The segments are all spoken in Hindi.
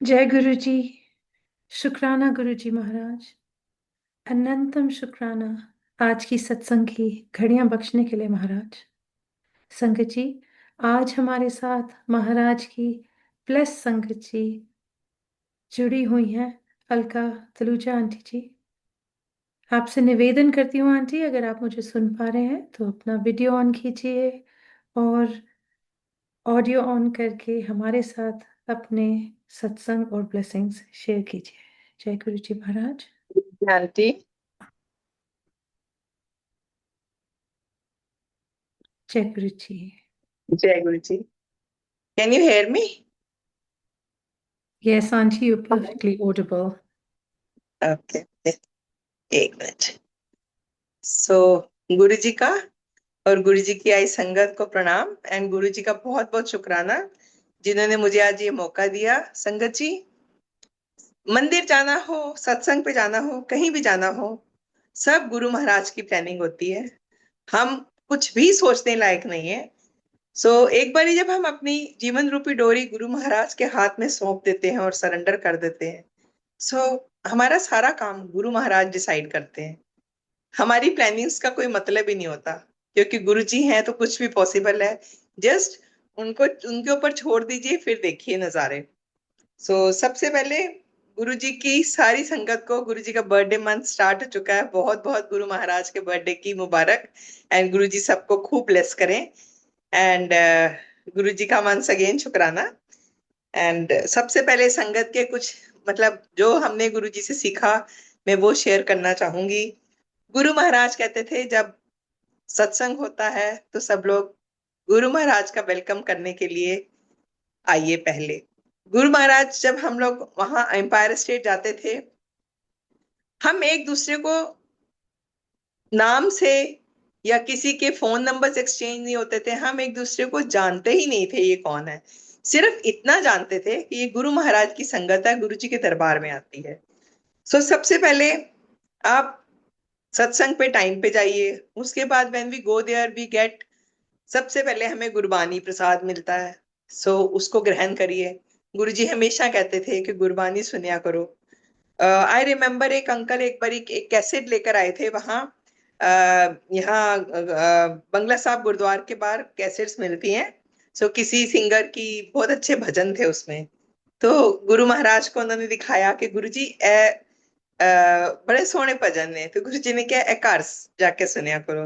जय गुरु जी। शुक्राना गुरु जी महाराज। अनंतम शुक्राना आज की सत्संग की घड़ियां बख्शने के लिए महाराज। संगत जी, आज हमारे साथ महाराज की प्लस संगत जी जुड़ी हुई हैं। अलका तलूजा आंटी जी, आपसे निवेदन करती हूँ आंटी, अगर आप मुझे सुन पा रहे हैं तो अपना वीडियो ऑन कीजिए और ऑडियो ऑन करके हमारे साथ अपने सत्संग और ब्लेसिंग्स शेयर कीजिए। जय गुरु जी महाराज। आंटी, जय गुरु जी। जय Guru ji. Can you hear me? Yes, auntie, you're perfectly audible. Okay, एक मिनट। सो गुरु जी का और गुरु जी की आई संगत को प्रणाम एंड गुरु जी का बहुत बहुत शुक्राना जिन्होंने मुझे आज ये मौका दिया। संगत जी, मंदिर जाना हो, सत्संग पे जाना हो, कहीं भी जाना हो, सब गुरु महाराज की प्लानिंग होती है। हम कुछ भी सोचने लायक नहीं है। एक बारी जब हम अपनी जीवन रूपी डोरी गुरु महाराज के हाथ में सौंप देते हैं और सरेंडर कर देते हैं, हमारा सारा काम गुरु महाराज डिसाइड करते हैं। हमारी प्लानिंग्स का कोई मतलब ही नहीं होता, क्योंकि गुरु जी हैं तो कुछ भी पॉसिबल है। जस्ट उनको उनके ऊपर छोड़ दीजिए, फिर देखिए नजारे। सबसे पहले गुरु जी की सारी संगत को, गुरु जी का बर्थडे मंथ स्टार्ट हो चुका है, बहुत बहुत गुरु महाराज के बर्थडे की मुबारक। एंड गुरु जी सबको खूब ब्लेस करें। एंड गुरु जी का वंस अगेन शुक्राना। एंड सबसे पहले संगत के कुछ मतलब जो हमने गुरु जी से सीखा, मैं वो शेयर करना चाहूंगी। गुरु महाराज कहते थे जब सत्संग होता है तो सब लोग गुरु महाराज का वेलकम करने के लिए आइए पहले। गुरु महाराज जब हम लोग वहां एम्पायर स्टेट जाते थे, हम एक दूसरे को नाम से या किसी के फोन नंबर्स एक्सचेंज नहीं होते थे। हम एक दूसरे को जानते ही नहीं थे ये कौन है। सिर्फ इतना जानते थे कि ये गुरु महाराज की संगत है, गुरु जी के दरबार में आती है। सबसे पहले आप सत्संग पे टाइम पे जाइए। उसके बाद when we go there we get, सबसे पहले हमें गुरबानी प्रसाद मिलता है। उसको ग्रहण करिए। गुरु जी हमेशा कहते थे कि गुरबानी सुनिया करो। आई रिमेम्बर एक अंकल एक बार एक कैसेट लेकर आए थे वहां। यहाँ बंगला साहब गुरुद्वार के बाहर कैसेट्स मिलती हैं। किसी सिंगर की बहुत अच्छे भजन थे उसमें। तो गुरु महाराज को उन्होंने दिखाया कि गुरु जी बड़े सोहने भजन ने। तो गुरु जी ने क्या, ए घर जाके सुनिया करो।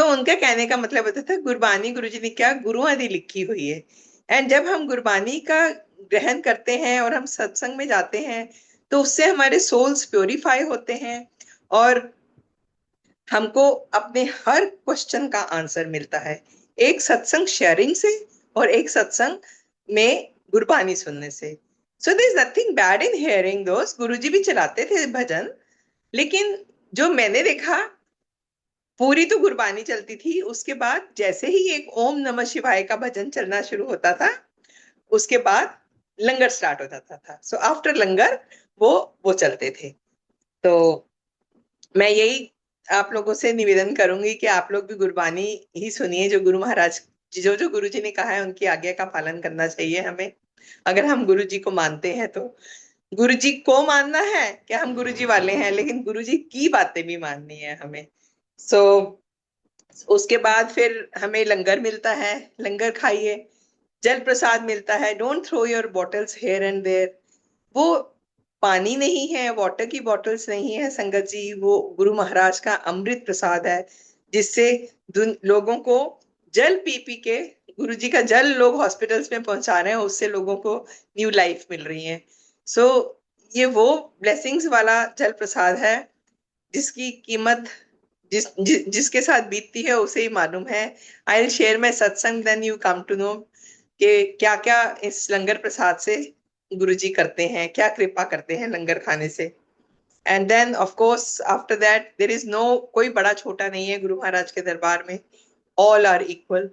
उनका कहने का मतलब होता था गुरबानी गुरु जी ने क्या गुरुओं दी लिखी हुई है। एंड जब हम गुरबानी का ग्रहण करते हैं और हम सत्संग में जाते हैं, तो उससे हमारे सोल्स प्योरीफाई होते हैं और हमको अपने हर क्वेश्चन का आंसर मिलता है, एक सत्संग शेयरिंग से और एक सत्संग में गुरबानी सुनने से। There is nothing bad in hearing those. Guruji भी चलाते थे भजन, लेकिन जो मैंने देखा, पूरी तो गुरबानी चलती थी, उसके बाद जैसे ही एक ओम नमः शिवाय का भजन चलना शुरू होता था, उसके बाद लंगर स्टार्ट होता था। आफ्टर लंगर वो वो चलते थे। तो मैं यही आप लोगों से निवेदन करूंगी कि आप लोग भी गुरबानी ही सुनिए। जो गुरु महाराज, जो जो गुरु जी ने कहा है उनकी आज्ञा का पालन करना चाहिए हमें, अगर हम गुरु जी को मानते हैं तो। गुरु जी को मानना है कि हम गुरु जी वाले हैं, लेकिन गुरु जी की बातें भी माननी है हमें। सो उसके बाद फिर हमें लंगर मिलता है, लंगर खाइए। जल प्रसाद मिलता है। Don't throw your bottles here and there. वो पानी नहीं है, वाटर की बॉटल्स नहीं है संगत जी, वो गुरु महाराज का अमृत प्रसाद है, जिससे लोगों को जल पी पी के, गुरु जी का जल लोग हॉस्पिटल्स में पहुंचा रहे हैं, उससे लोगों को न्यू लाइफ मिल रही है। सो ये वो ब्लेसिंग्स वाला जल प्रसाद है जिसकी कीमत जिसके साथ बीतती है उसे ही मालूम है। I will share my satsang, then you come to know कि क्या क्या इस लंगर प्रसाद से गुरु जी करते हैं, क्या कृपा करते हैं लंगर खाने से। And then of course after that there is no, कोई बड़ा छोटा नहीं है गुरु महाराज के दरबार में, ऑल आर इक्वल।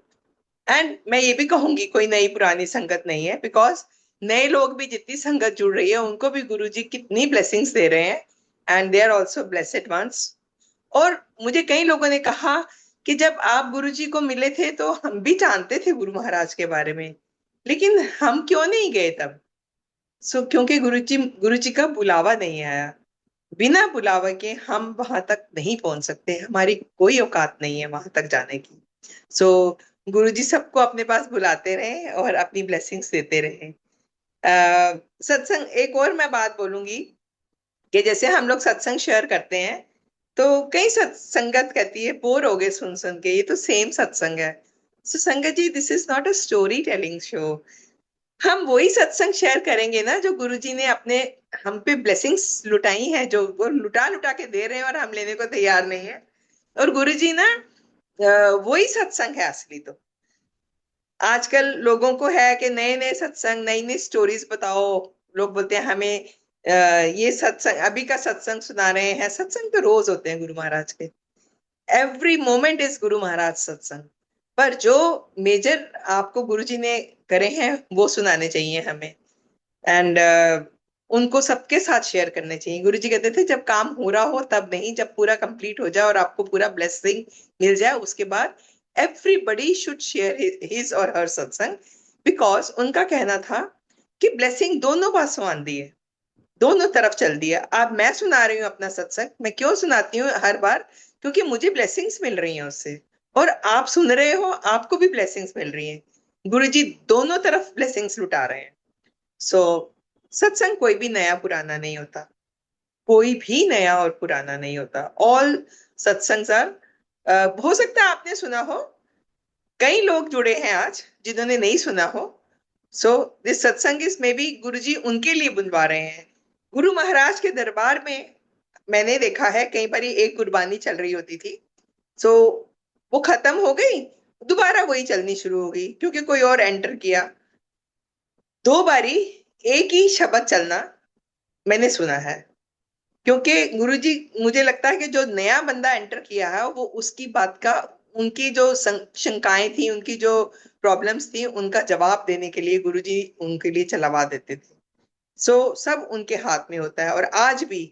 एंड मैं ये भी कहूंगी कोई नई पुरानी संगत नहीं है, बिकॉज नए लोग भी जितनी संगत जुड़ रही है उनको भी गुरु जी कितनी ब्लेसिंग्स दे रहे हैं, and they are also blessed ones. और मुझे कई लोगों ने कहा कि जब आप गुरु जी को मिले थे तो हम भी जानते थे गुरु महाराज के बारे में, लेकिन हम क्यों नहीं गए तब। सो क्योंकि गुरुजी का बुलावा नहीं आया, बिना बुलावा के हम वहां तक नहीं पहुंच सकते, हमारी कोई औकात नहीं है वहां तक जाने की। सो गुरुजी सबको अपने पास बुलाते रहे और अपनी ब्लेसिंग्स देते रहे। सत्संग, एक और मैं बात बोलूंगी कि जैसे हम लोग सत्संग शेयर करते हैं, तो कई संगत कहती है बोर हो गए सुन सुन के, ये तो सेम सत्संग है। सो संगत जी, this is not a story telling show. हम वही सत्संग शेयर करेंगे ना जो गुरुजी ने अपने हम पे ब्लेसिंग्स लुटाई हैं, जो वो लुटा लुटा के दे रहे हैं और हम लेने को तैयार नहीं है। और गुरुजी ना, वही सत्संग है असली तो। आजकल लोगों को है कि नए नए सत्संग, नई नई स्टोरीज बताओ। लोग बोलते हैं हमें ये सत्संग, अभी का सत्संग सुना रहे हैं। सत्संग तो रोज होते हैं गुरु महाराज के, every moment is Guru Maharaj सत्संग। पर जो मेजर आपको गुरुजी ने करे हैं वो सुनाने चाहिए हमें। एंड उनको सबके साथ शेयर करने चाहिए। गुरुजी कहते थे जब काम हो रहा हो तब नहीं, जब पूरा कंप्लीट हो जाए और आपको पूरा ब्लेसिंग मिल जाए उसके बाद एवरीबडी शुड शेयर हिज और हर सत्संग। बिकॉज उनका कहना था कि ब्लेसिंग दोनों पासों आंदी है, दोनों तरफ चल दिया। अब मैं सुना रही हूँ अपना सत्संग, मैं क्यों सुनाती हूँ हर बार? क्योंकि मुझे ब्लेसिंग्स मिल रही हैं उससे, और आप सुन रहे हो, आपको भी ब्लेसिंग्स मिल रही हैं। गुरुजी दोनों तरफ ब्लेसिंग्स लुटा रहे हैं। सो सत्संग कोई भी नया पुराना नहीं होता, कोई भी नया और पुराना नहीं होता। ऑल सत्संग्स आर, हो सकता है आपने सुना हो, कई लोग जुड़े हैं आज जिन्होंने नहीं सुना हो। सो दिस सत्संग इज मे बी गुरुजी उनके लिए बुलवा रहे हैं। गुरु महाराज के दरबार में मैंने देखा है कई बार एक गुरबानी चल रही होती थी, सो वो खत्म हो गई, दोबारा वही चलनी शुरू हो गई क्योंकि कोई और एंटर किया। दो बारी एक ही शब्द चलना मैंने सुना है, क्योंकि गुरुजी, मुझे लगता है कि जो नया बंदा एंटर किया है वो उसकी बात का, उनकी जो शंकाएं थी, उनकी जो प्रॉब्लम्स थी, उनका जवाब देने के लिए गुरुजी उनके लिए चलवा देते थे। सो सब उनके हाथ में होता है। और आज भी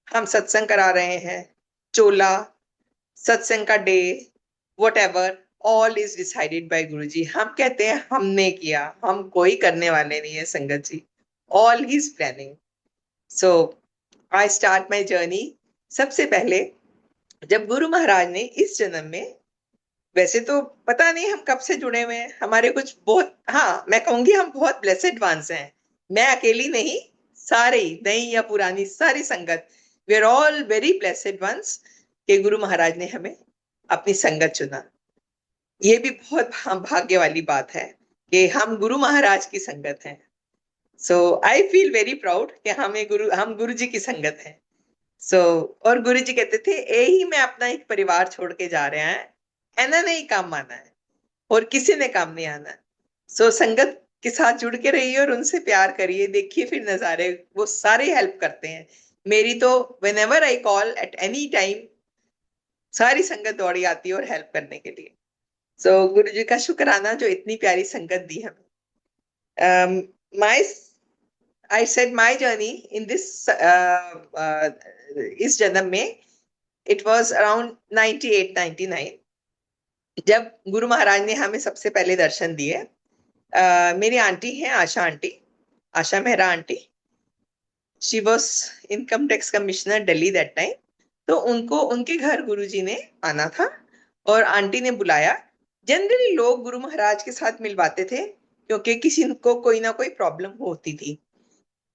हम सत्संग करा रहे हैं, चोला, सत्संग का day, whatever, all is decided by Guruji. हम कहते हैं हमने किया, हम कोई करने वाले नहीं है संगत जी, all his planning. So I start my journey. सबसे पहले जब गुरु महाराज ने इस जन्म में, वैसे तो पता नहीं हम कब से जुड़े हुए हैं, हमारे कुछ बहुत, हाँ मैं कहूंगी हम बहुत ब्लेसेड वंस हैं। मैं अकेली नहीं, सारे ही, नई या पुरानी सारी संगत, we are all very blessed ones कि गुरु महाराज ने हमें अपनी संगत चुना। ये भी बहुत भाग्य वाली बात है कि हम गुरु महाराज की संगत हैं। सो आई फील वेरी प्राउड कि हम गुरु जी की संगत हैं। सो और गुरु जी कहते थे यही मैं अपना एक परिवार छोड़ के जा रहा है, एना ने ही काम आना है और किसी ने काम नहीं आना। सो संगत के साथ जुड़ के रहिए और उनसे प्यार करिए, देखिए फिर नजारे, वो सारे हेल्प करते हैं। मेरी तो when ever I call at any time, सारी संगत दौड़ी आती है और हेल्प करने के लिए। सो गुरु जी का शुक्राना जो इतनी प्यारी संगत दी हमें। My I said my journey in this, इस जन्म में, इट वॉज अराउंड 98-99, जब गुरु महाराज ने हमें सबसे पहले दर्शन दिए। मेरी आंटी हैं Asha auntie, Asha Mehra auntie. She was income tax commissioner Delhi that time. तो उनको उनके घर गुरुजी ने आना था और आंटी ने बुलाया। जनरली लोग गुरु महाराज के साथ मिलवाते थे क्योंकि किसी को कोई ना कोई प्रॉब्लम होती थी,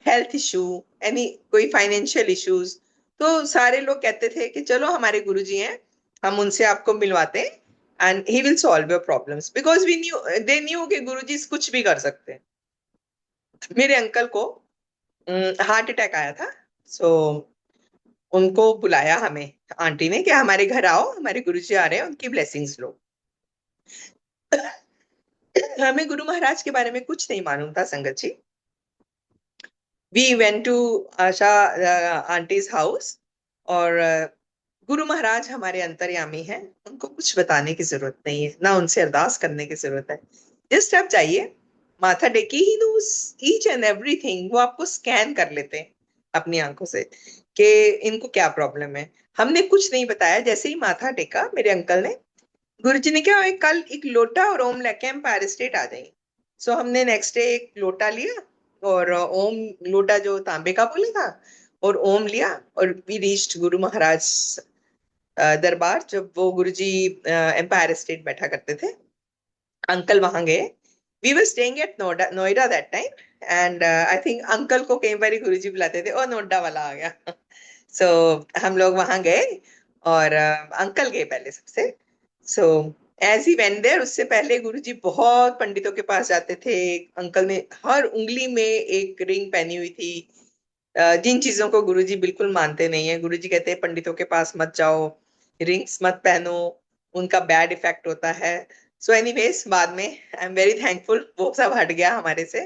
हेल्थ इशू, एनी कोई फाइनेंशियल इश्यूज। तो सारे लोग कहते थे कि चलो हमारे गुरुजी हैं, हम उनसे आपको मिलवाते हैं and he will solve your problems, because we knew, they knew कि गुरुजी कुछ भी कर सकते हैं। मेरे अंकल को हार्ट अटैक आया था। सो उनको बुलाया हमें आंटी ने कि हमारे घर आओ, हमारे गुरुजी आ रहे हैं, उनकी ब्लेसिंग्स लो। हमें गुरु महाराज के बारे में कुछ नहीं मालूम था संगत जी। We went to Asha auntie's house, और गुरु महाराज हमारे अंतर्यामी हैं, उनको कुछ बताने की जरूरत नहीं है, ना उनसे अरदास करने की जरूरत है। जस्ट आप जाइए, माथा टेकी, he knows each and everything. वो आपको स्कैन कर लेते हैं अपनी आंखों से कि इनको क्या प्रॉब्लम है। हमने कुछ नहीं बताया, जैसे ही माथा टेका मेरे अंकल ने, गुरुजी ने क्या, कल एक लोटा और ओम लेके एम्पायर स्टेट आ जाएंगे। सो हमने नेक्स्ट डे एक लोटा लिया, और ओम लोटा जो तांबे का बोला था, और ओम लिया, और वी रीच्ड गुरु महाराज दरबार, जब वो गुरुजी एम्पायर स्टेट बैठा करते थे। अंकल वहां गए। We were staying at Noida, Noida that time, and I think uncle को कई बार गुरुजी बुलाते थे, और नोएडा वाला आ गया। सो हम लोग वहां गए, और अंकल गए पहले सबसे। So as he went there, उससे पहले गुरुजी बहुत पंडितों के पास जाते थे। अंकल ने हर उंगली में एक रिंग पहनी हुई थी। जिन चीजों को गुरुजी बिल्कुल मानते नहीं है, गुरुजी कहते हैं पंडितों के पास मत जाओ, रिंग्स मत पहनो, उनका बैड इफेक्ट होता है। सो एनीवेज, बाद में आई एम वेरी थैंकफुल वो सब हट गया हमारे से।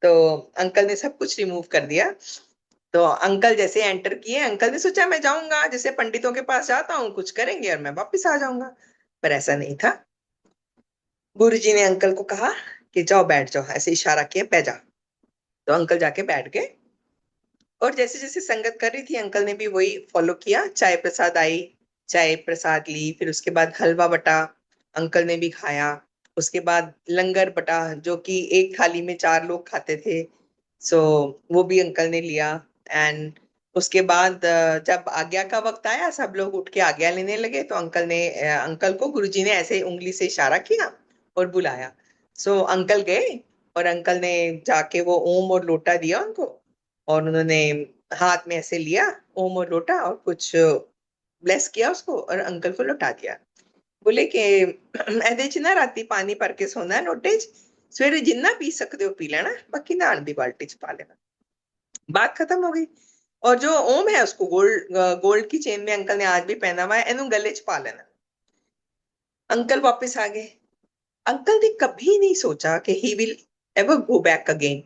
तो अंकल ने सब कुछ रिमूव कर दिया। तो अंकल जैसे एंटर किए, अंकल ने सोचा मैं जाऊंगा जैसे पंडितों के पास जाता हूँ, कुछ करेंगे और मैं वापस आ जाऊंगा। पर ऐसा नहीं था। गुरुजी ने अंकल को कहा कि जाओ बैठ जाओ, ऐसे इशारा किया, बैठ जा। तो अंकल जाके बैठ गए, और जैसे जैसे संगत कर रही थी, अंकल ने भी वही फॉलो किया। चाय प्रसाद आई, चाय प्रसाद ली, फिर उसके बाद हलवा बटा अंकल ने भी खाया। उसके बाद लंगर बटा, जो कि एक थाली में 4 लोग खाते थे, सो वो भी अंकल ने लिया। एंड उसके बाद जब आज्ञा का वक्त आया, सब लोग उठ के आज्ञा लेने लगे, तो अंकल को गुरुजी ने ऐसे उंगली से इशारा किया और बुलाया। सो अंकल गए, और अंकल ने जाके वो ओम और लोटा दिया उनको, और उन्होंने हाथ में ऐसे लिया ओम और लोटा, और कुछ ब्लेस किया उसको, और अंकल को लौटा दिया। बोले कि ਇਹਦੇ ਚ ਨਾ ਰਾਤੀ पानी भर के सोना है लोटे च, सवेरे जिन्ना पी सकते हो पी लेना, बाकी नहाने दी बाल्टी च पा लेना। बात खत्म हो गई। और जो ओम है उसको गोल्ड गोल्ड की चेन में अंकल ने आज भी पहना हुआ है, एनू गले च पा लेना। अंकल वापस आ गए। अंकल ने कभी नहीं सोचा कि he will ever go back again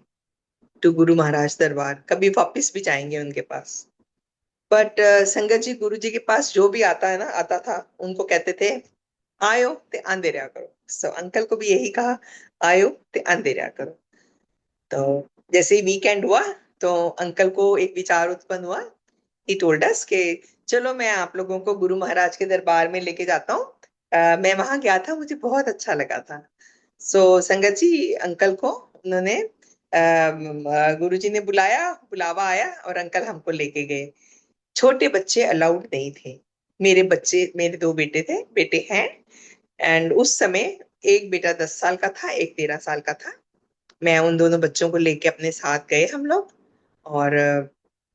to Guru Maharaj दरबार, कभी वापस भी जाएंगे उनके पास। बट संगत जी, गुरु जी के पास जो भी आता है ना, आता था, उनको कहते थे आयो ते आंदे रहा करो। सो अंकल को भी यही कहा, आयो ते आंदे रहा करो। तो जैसे ही वीकेंड हुआ, तो अंकल को एक विचार उत्पन्न हुआ। ही टोल्ड अस कि चलो मैं आप लोगों को गुरु महाराज के दरबार में लेके जाता हूँ। मैं वहां गया था, मुझे बहुत अच्छा लगा था। सो संगत जी, अंकल को उन्होंने गुरु जी ने बुलाया, बुलावा आया, और अंकल हमको लेके गए। छोटे बच्चे अलाउड नहीं थे। मेरे बच्चे, मेरे 2 बेटे थे, बेटे हैं। एंड उस समय एक बेटा 10 साल का था, एक 13 साल का था। मैं उन दोनों बच्चों को लेके अपने साथ गए हम लोग। और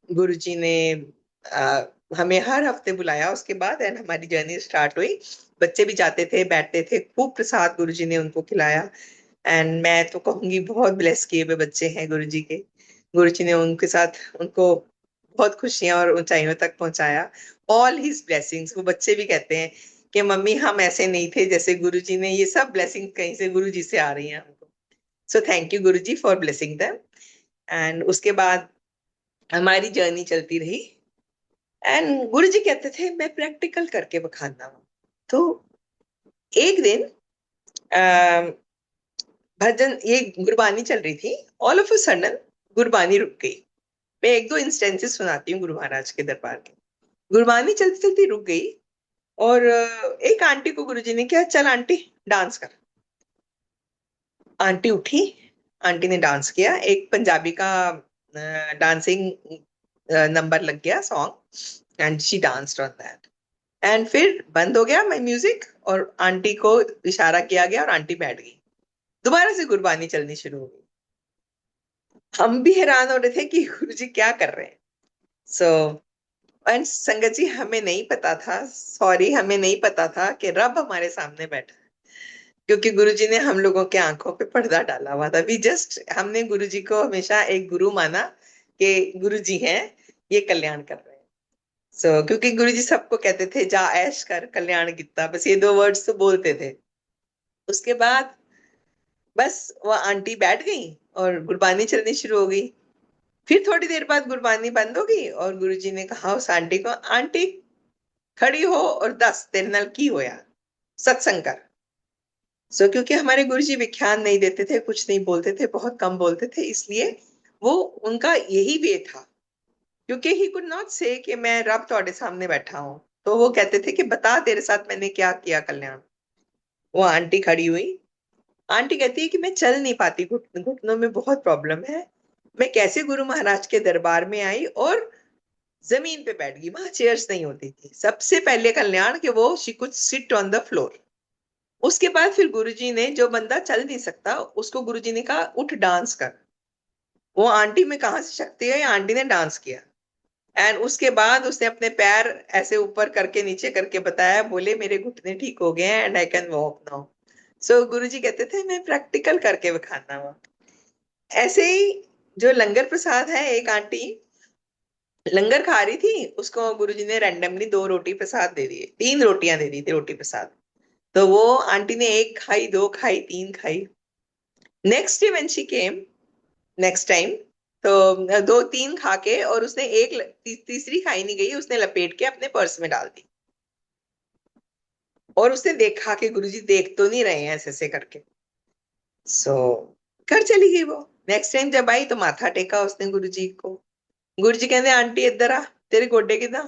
गुरुजी ने अ, हमें हर हफ्ते बुलाया उसके बाद, एंड हमारी जर्नी स्टार्ट हुई। बच्चे भी जाते थे, बैठते थे, खूब प्रसाद गुरुजी ने उनको खिलाया। एंड मैं तो कहूंगी बहुत ब्लेस किए हुए बच्चे हैं गुरुजी के। गुरुजी ने उनके साथ उनको बहुत खुशियां और ऊंचाइयों तक पहुंचाया। ऑल हिज ब्लेसिंग्स, वो बच्चे भी कहते हैं कि मम्मी हम ऐसे नहीं थे जैसे गुरुजी ने, ये सब ब्लेसिंग कहीं से गुरुजी से आ रही हैं हमको। So thank you Guruji for blessing them. And उसके बाद हमारी जर्नी चलती रही। एंड गुरुजी कहते थे मैं प्रैक्टिकल करके बखाना हूँ। तो एक दिन अ, भजन, ये गुरबानी चल रही थी, all of a sudden Gurbani रुक गई। मैं एक दो इंस्टेंसेस सुनाती हूँ गुरु महाराज के दरबार के। गुरबानी चलती चलती रुक गई, और एक आंटी को गुरुजी ने कहा चल आंटी डांस कर। आंटी उठी, आंटी ने डांस किया, एक पंजाबी का डांसिंग नंबर लग गया, song, and she danced on that. And फिर बंद हो गया म्यूजिक, और आंटी को इशारा किया गया, और आंटी बैठ गई। दोबारा से गुरबानी चलनी शुरू हो गई। हम भी हैरान हो रहे थे कि गुरुजी क्या कर रहे हैं। सो एंड संगत जी, हमें नहीं पता था, सॉरी, हमें नहीं पता था कि रब हमारे सामने बैठा है, क्योंकि गुरुजी ने हम लोगों के आंखों पे पर्दा डाला हुआ था। वी जस्ट, हमने गुरुजी को हमेशा एक गुरु माना कि गुरुजी हैं, ये कल्याण कर रहे हैं। क्योंकि गुरुजी सबको कहते थे जा ऐश कर कल्याण कितना, बस ये 2 वर्ड्स तो बोलते थे। उसके बाद बस वो आंटी बैठ गई, और गुरबानी चलनी शुरू हो गई। फिर थोड़ी देर बाद गुरबानी बंद हो गई, और गुरुजी ने कहा उस आंटी को, आंटी खड़ी हो और दस तेरे नाल की होया, सत्संग कर। क्योंकि हमारे गुरुजी व्याख्यान नहीं देते थे, कुछ नहीं बोलते थे, बहुत कम बोलते थे, इसलिए वो, उनका यही वे था। क्योंकि ही कुड नॉट से कि मैं रब तुम्हारे सामने बैठा हूं, तो वो कहते थे कि बता तेरे साथ मैंने क्या किया कल्याण। वो आंटी खड़ी हुई। आंटी कहती है कि मैं चल नहीं पाती, घुटनों में बहुत प्रॉब्लम है, मैं कैसे गुरु महाराज के दरबार में आई और जमीन पे बैठ गई, वहां चेयर्स नहीं होती थी। सबसे पहले कल्याण कि वो she could sit on the floor. उसके बाद फिर गुरुजी ने, जो बंदा चल नहीं सकता उसको गुरुजी ने कहा उठ डांस कर। वो आंटी में कहाँ से शक्ति है, आंटी ने डांस किया। एंड उसके बाद उसने अपने पैर ऐसे ऊपर करके नीचे करके बताया, बोले मेरे घुटने ठीक हो गए हैं and I can walk now. So Guruji कहते थे मैं प्रैक्टिकल करके दिखाना हुआ। ऐसे ही जो लंगर प्रसाद है, एक आंटी लंगर खा रही थी, उसको गुरुजी ने रैंडमली 2 रोटी प्रसाद दे दिए, 3 रोटियां दे दी थी रोटी प्रसाद। तो वो आंटी ने 1 खाई, 2 खाई, 3 खाई। Next day when she came, next time, तो 2 3 खा के, और उसने तीसरी खाई नहीं गई, उसने लपेट के अपने पर्स में डाल दी। और उसने देखा कि गुरुजी देख तो नहीं रहे हैं ऐसे ऐसे करके। सो घर चली गई वो। नेक्स्ट टाइम जब आई तो माथा टेका उसने गुरुजी को। गुरुजी कहते आंटी इधर आ, तेरे गोडे किदा।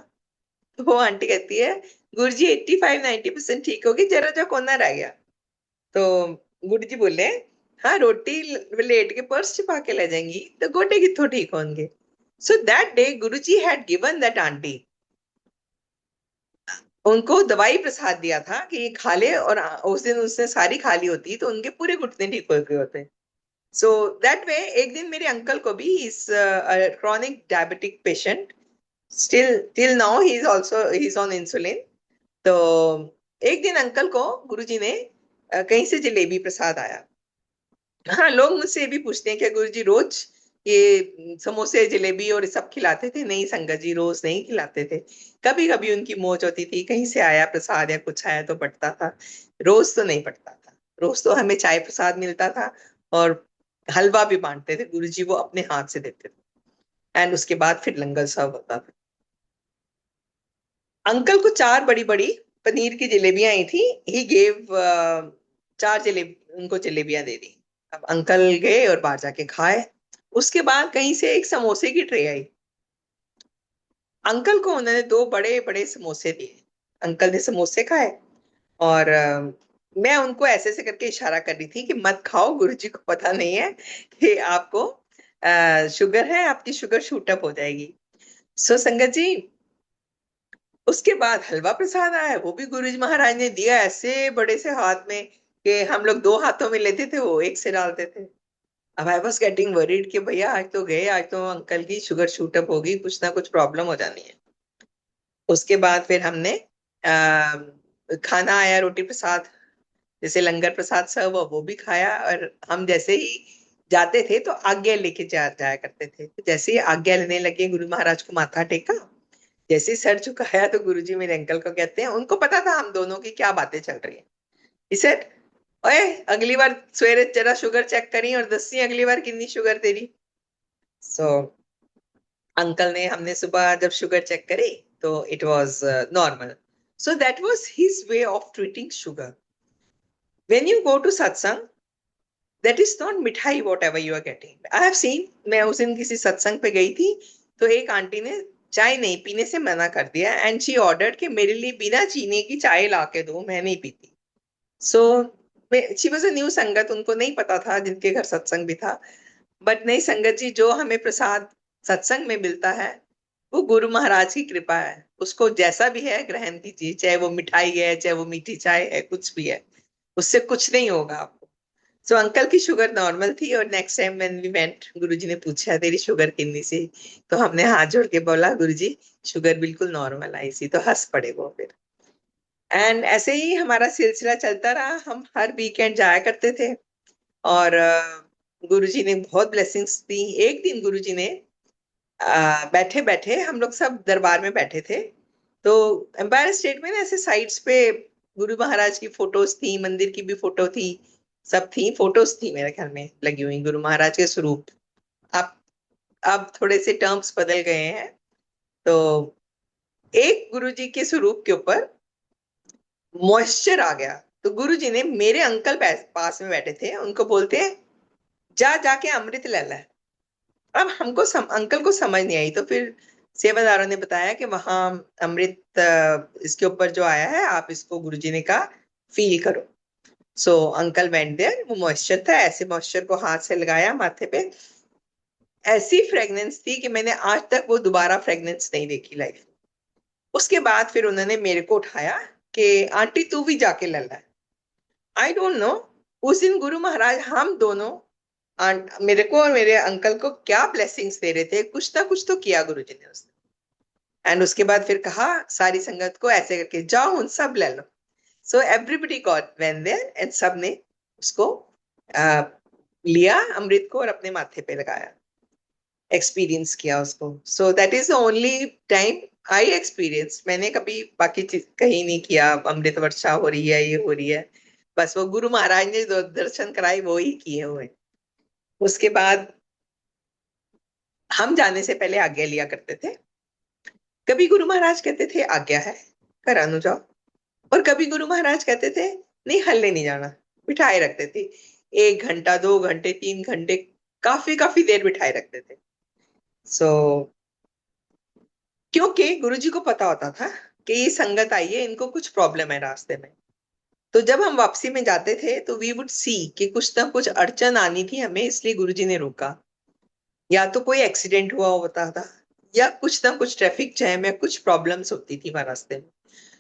तो वो आंटी कहती है गुरुजी 85-90% ठीक होगी, जरा जा कोना रह गया। तो गुरुजी बोले हाँ, रोटी लेट के पर्स छिपा के ले जाएंगी तो गोडे कित्थों ठीक होंगे। So that day Guruji had given that aunty, उनको दवाई प्रसाद दिया था कि ये खा ले, और उस दिन उसने सारी खा ली होती तो उनके पूरे घुटने ठीक हो गए होते। सो दैट वे एक दिन मेरे अंकल को भी, is chronic diabetic patient, still till now he is on insulin. तो एक दिन अंकल को गुरुजी ने कहीं से जलेबी प्रसाद आया। हाँ, लोग मुझसे ये भी पूछते हैं कि गुरुजी रोज ये समोसे जलेबी और ये सब खिलाते थे? नहीं संगत जी, रोज नहीं खिलाते थे। कभी कभी उनकी मौज होती थी, कहीं से आया प्रसाद या कुछ आया तो बंटता था। रोज तो नहीं बंटता था। रोज तो हमें चाय प्रसाद मिलता था, और हलवा भी बांटते थे गुरुजी, वो अपने हाथ से देते थे। एंड उसके बाद फिर लंगर सर्व होता था। अंकल को 4 बड़ी बड़ी पनीर की जलेबियां आई थी। ही गेव 4 जलेबी, उनको जलेबियां दे दी। अब अंकल गए और बाहर जाके खाए। उसके बाद कहीं से एक समोसे की ट्रे आई। अंकल को उन्होंने 2 बड़े बड़े समोसे दिए। अंकल ने समोसे खाए, और मैं उनको ऐसे ऐसे करके इशारा कर रही थी कि मत खाओ, गुरुजी को पता नहीं है कि आपको शुगर है, आपकी शुगर शूट अप हो जाएगी। सो संगत जी, उसके बाद हलवा प्रसाद आया, वो भी गुरुजी महाराज ने दिया ऐसे बड़े से हाथ में कि हम लोग 2 हाथों में लेते थे, वो एक से डालते थे। अब आई वॉज गेटिंग वरीड कि भैया आज तो गए, आज तो अंकल की शुगर शूटअप होगी, कुछ ना कुछ प्रॉब्लम हो जानी है। उसके बाद फिर हमने खाना आया, रोटी प्रसाद, जैसे लंगर प्रसाद सर्व वो भी खाया। और हम जैसे ही जाते थे तो आज्ञा लेके जाया करते थे। तो जैसे ही आज्ञा लेने लगे, गुरु महाराज को माथा टेका, जैसे ही सर झुकाया तो गुरुजी मेरे अंकल को कहते हैं, उनको पता था हम दोनों की क्या बातें चल रही है। He said, ओए अगली बार सवेरे जरा शुगर चेक करी और दसी अगली बार कितनी शुगर तेरी। सो अंकल ने, हमने सुबह जब शुगर चेक करी तो it was normal. So that was his way of treating sugar. When you go to satsang, that is not mithai whatever you are getting. I have seen, मैं उस दिन किसी सत्संग पे गई थी, तो एक आंटी ने चाय नहीं पीने से मना कर दिया, एंड शी ऑर्डर्ड कि मेरे लिए बिना चीनी की चाय ला के दो, मैं नहीं पीती। So she was a new संगत, उनको नहीं पता था जिनके घर सत्संग भी था। बट नहीं संगत जी, जो हमें प्रसाद सत्संग में मिलता है वो गुरु महाराज की कृपा है। उसको जैसा भी है ग्रहण कीजिए, चाहे वो मिठाई है, चाहे वो मीठी चाय है, कुछ भी है, उससे कुछ नहीं होगा आपको। सो अंकल की शुगर नॉर्मल थी, और next time when we went, Guruji ने पूछा तेरी शुगर कितनी सी, तो हमने हाथ जोड़ के बोला गुरुजी शुगर बिल्कुल नॉर्मल आई सी, तो हंस पड़े वो फिर। एंड ऐसे ही हमारा सिलसिला चलता रहा, हम हर वीकेंड जाया करते थे। और गुरुजी ने बहुत ब्लेसिंग्स दी। एक दिन गुरुजी ने बैठे बैठे, हम लोग सब दरबार में बैठे थे, तो एम्पायर स्टेट में ना ऐसे साइड्स पे गुरु महाराज की फोटोज थी, मंदिर की भी फोटो थी, सब थी, फोटोज थी मेरे ख्याल में लगी हुई गुरु महाराज के स्वरूप। अब अब थोड़े से टर्म्स बदल गए हैं। तो एक गुरुजी के स्वरूप के ऊपर मॉइस्चर आ गया। तो गुरुजी ने मेरे अंकल पास में बैठे थे, उनको बोलते हैं जा जाके अमृत ले ला। अब अंकल को समझ नहीं आई, तो फिर सेवादारों ने बताया कि वहां अमृत इसके ऊपर जो आया है, आप इसको गुरुजी ने कहा फील करो। सो अंकल वेंट देयर, वो मॉइस्चर था, ऐसे मॉइस्चर को हाथ से लगाया माथे पे, ऐसी फ्रेग्रेंस थी कि मैंने आज तक वो दोबारा फ्रेग्रेंस नहीं देखी लाइफ। उसके बाद फिर उन्होंने मेरे को उठाया कि आंटी तू भी जाके ले ला। आई डोंट नो उस दिन गुरु महाराज हम दोनों मेरे को और मेरे अंकल को क्या ब्लेसिंग्स दे रहे थे, कुछ ना कुछ तो किया गुरु जी ने उसने। एंड उसके बाद फिर कहा सारी संगत को ऐसे करके जाओ उन सब ले लो। So everybody got went there and सब ने उसको आ, लिया अमृत को और अपने माथे पे लगाया, एक्सपीरियंस किया उसको। So that is the only time I experience. मैंने कभी बाकी चीज कहीं नहीं किया, अमृत वर्षा हो रही है ये हो रही है, बस वो गुरु महाराज ने जो दर्शन कराए वो ही किए हुए। उसके बाद हम जाने से पहले आज्ञा लिया करते थे। कभी गुरु महाराज कहते थे आज्ञा है करानो जाओ, और कभी गुरु महाराज कहते थे नहीं हल्ले नहीं जाना, बिठाए रखते थे। 1 घंटा 2 घंटे 3 घंटे काफी काफी देर बिठाए रखते थे। सो क्योंकि गुरुजी को पता होता था कि ये संगत आई है, इनको कुछ प्रॉब्लम है रास्ते में। तो जब हम वापसी में जाते थे तो वी वुड सी कि कुछ ना कुछ अड़चन आनी थी हमें, इसलिए गुरुजी ने रोका। या तो कोई एक्सीडेंट हुआ होता था, या कुछ ना कुछ ट्रैफिक जैम या कुछ प्रॉब्लम्स होती थी वहां रास्ते में।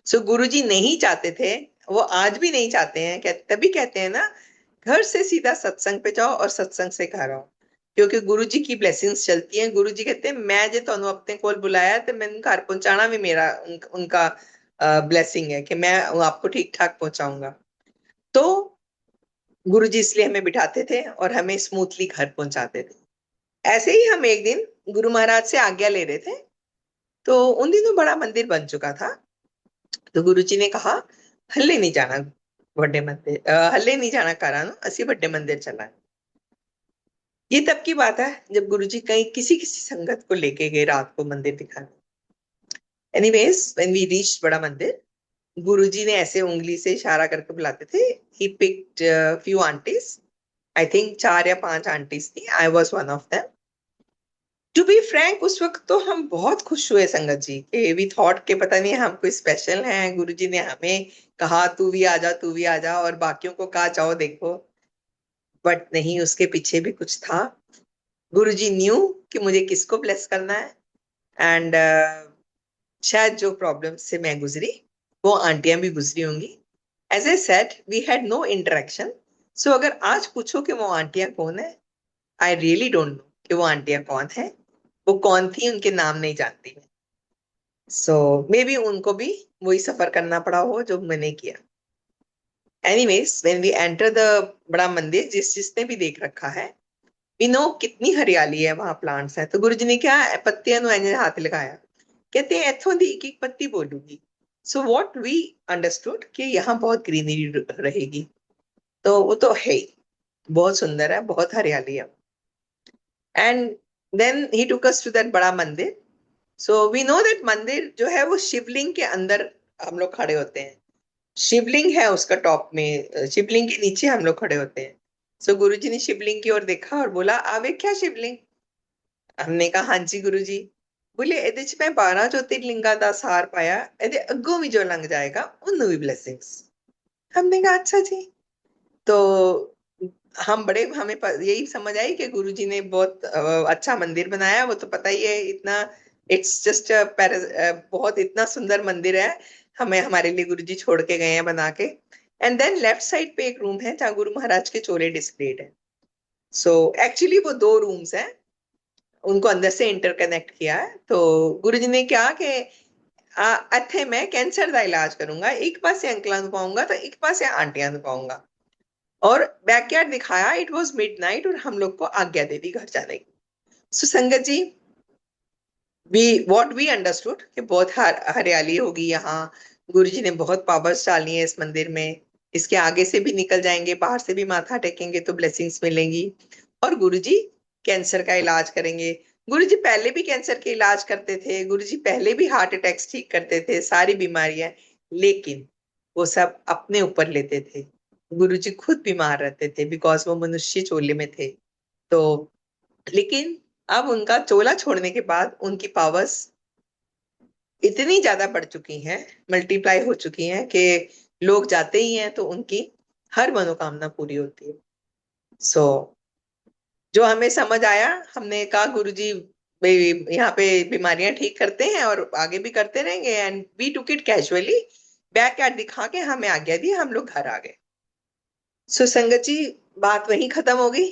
सो गुरुजी नहीं चाहते थे, वो आज भी नहीं चाहते हैं, तभी कहते हैं ना घर से सीधा सत्संग पे जाओ और सत्संग से घर आओ। क्योंकि गुरुजी की ब्लेसिंग्स चलती हैं। गुरुजी कहते हैं मैं जे ਤੁਹਾਨੂੰ अपने कोल बुलाया तो मैं घर पहुंचाना भी मेरा उनका ब्लेसिंग है कि मैं आपको ठीक ठाक पहुंचाऊंगा। तो गुरुजी इसलिए हमें बिठाते थे और हमें स्मूथली घर पहुंचाते थे। ऐसे ही हम एक दिन गुरु महाराज से आज्ञा ले रहे थे। तो उन दिनों बड़ा मंदिर बन चुका था। तो गुरुजी ने कहा हल्ले नहीं जाना बड़े मंदिर, हल्ले नहीं जाना करानो असी बड़े मंदिर चला है। ये तब की बात है जब गुरुजी कहीं किसी किसी संगत को लेके गए रात को मंदिर दिखाने। एनीवेज व्हेन वी रीच्ड बड़ा मंदिर, गुरुजी ने ऐसे उंगली से इशारा करके बुलाते थे। He picked few aunties, I think 4 या 5 आंटीज थी, I was one of them. To be frank उस वक्त तो हम बहुत खुश हुए संगत जी के, वी थॉट के पता नहीं हम कोई स्पेशल हैं, गुरुजी ने हमें कहा तू भी आ जा तू भी आ जा, और बाकियों को कहा जाओ देखो। बट नहीं, उसके पीछे भी कुछ था। गुरुजी न्यू कि मुझे किसको ब्लेस करना है। एंड शायद जो प्रॉब्लम से मैं गुजरी वो आंटियां भी गुजरी होंगी। As I said we had no interaction. So अगर आज पूछो कि वो आंटियां कौन है, आई रियली डोंट नो कि वो आंटियां कौन है, वो कौन थी, उनके नाम नहीं जानती मैं। सो मे बी उनको भी वही सफर करना पड़ा हो जो मैंने किया। Anyways when we enter the Bada Mandir, जिसने भी देख रखा है वी नो कितनी हरियाली है वहां, प्लांट्स हैं। तो गुरु जी ने क्या पत्तियां नु ऐने हाथ लगाया, कहते हैं इथों दी एक एक पत्ती बोलूंगी। सो व्हाट वी अंडरस्टूड कि यहाँ बहुत ग्रीनरी रहेगी। तो वो तो है ही, बहुत सुंदर है, बहुत हरियाली है। And then he took us to that Bada Mandir. So we know that मंदिर जो है वो शिवलिंग के अंदर हम लोग खड़े होते हैं। शिवलिंग है उसका टॉप में, शिवलिंग के नीचे हम लोग खड़े होते हैं। सो गुरुजी ने शिवलिंग की ओर देखा और बोला आवे क्या शिवलिंग। हमने कहा हाँ जी गुरुजी। बोले ਇਹਦੇ ਚ मैं 12 ज्योतिर्लिंगा ਦਾ ਸਾਰ ਪਾਇਆ, ਇਹਦੇ ਅੱਗੋਂ ਵੀ जो लंघ जाएगा ਉਹਨੂੰ भी ब्लेसिंग्स। हमने कहा अच्छा जी। तो हम बड़े हमें यही समझ आई कि गुरुजी ने बहुत अच्छा मंदिर बनाया, वो तो पता ही है इतना। इट्स जस्ट बहुत इतना सुंदर मंदिर है, हमें हमारे लिए गुरुजी छोड़ के गए हैं बना के। एंड देन लेफ्ट साइड पे एक रूम है जहाँ गुरु महाराज के चोले डिस्प्लेड है। सो एक्चुअली वो 2 रूम्स हैं, उनको अंदर से इंटरकनेक्ट किया है। तो गुरुजी ने क्या कि ਇੱਥੇ मैं कैंसर का इलाज करूंगा, एक पासे अंकलों ਨੂੰ पाऊंगा तो एक पासे आंटियां ਨੂੰ पाऊंगा। और बैकयार्ड दिखाया, इट वॉज मिडनाइट और हम लोग को आज्ञा दे दी घर जाने की। सो संगत जी, वी व्हाट वी अंडरस्टूड कि बहुत हरियाली होगी यहाँ, गुरु जी ने बहुत पावर्स डाली है इस मंदिर में, इसके आगे से भी निकल जाएंगे, बाहर से भी माथा टेकेंगे तो ब्लेसिंग्स मिलेंगी। और गुरु जी कैंसर का इलाज करेंगे। गुरु जी पहले भी कैंसर के इलाज करते थे, गुरु जी पहले भी हार्ट अटैक्स ठीक करते थे, सारी बीमारियां, लेकिन वो सब अपने ऊपर लेते थे। गुरु जी खुद बीमार रहते थे बिकॉज वो मनुष्य चोले में थे। तो लेकिन अब उनका चोला छोड़ने के बाद उनकी पावर्स इतनी ज्यादा बढ़ चुकी हैं, मल्टीप्लाई हो चुकी हैं कि लोग जाते ही हैं तो उनकी हर मनोकामना पूरी होती है। सो जो हमें समझ आया, हमने कहा गुरुजी भाई यहाँ पे बीमारियां ठीक करते हैं और आगे भी करते रहेंगे, and we took it casually. Backyard दिखा के हमें आज्ञा दी, हम लोग घर आ गए। सो संगत जी, बात वहीं खत्म हो गई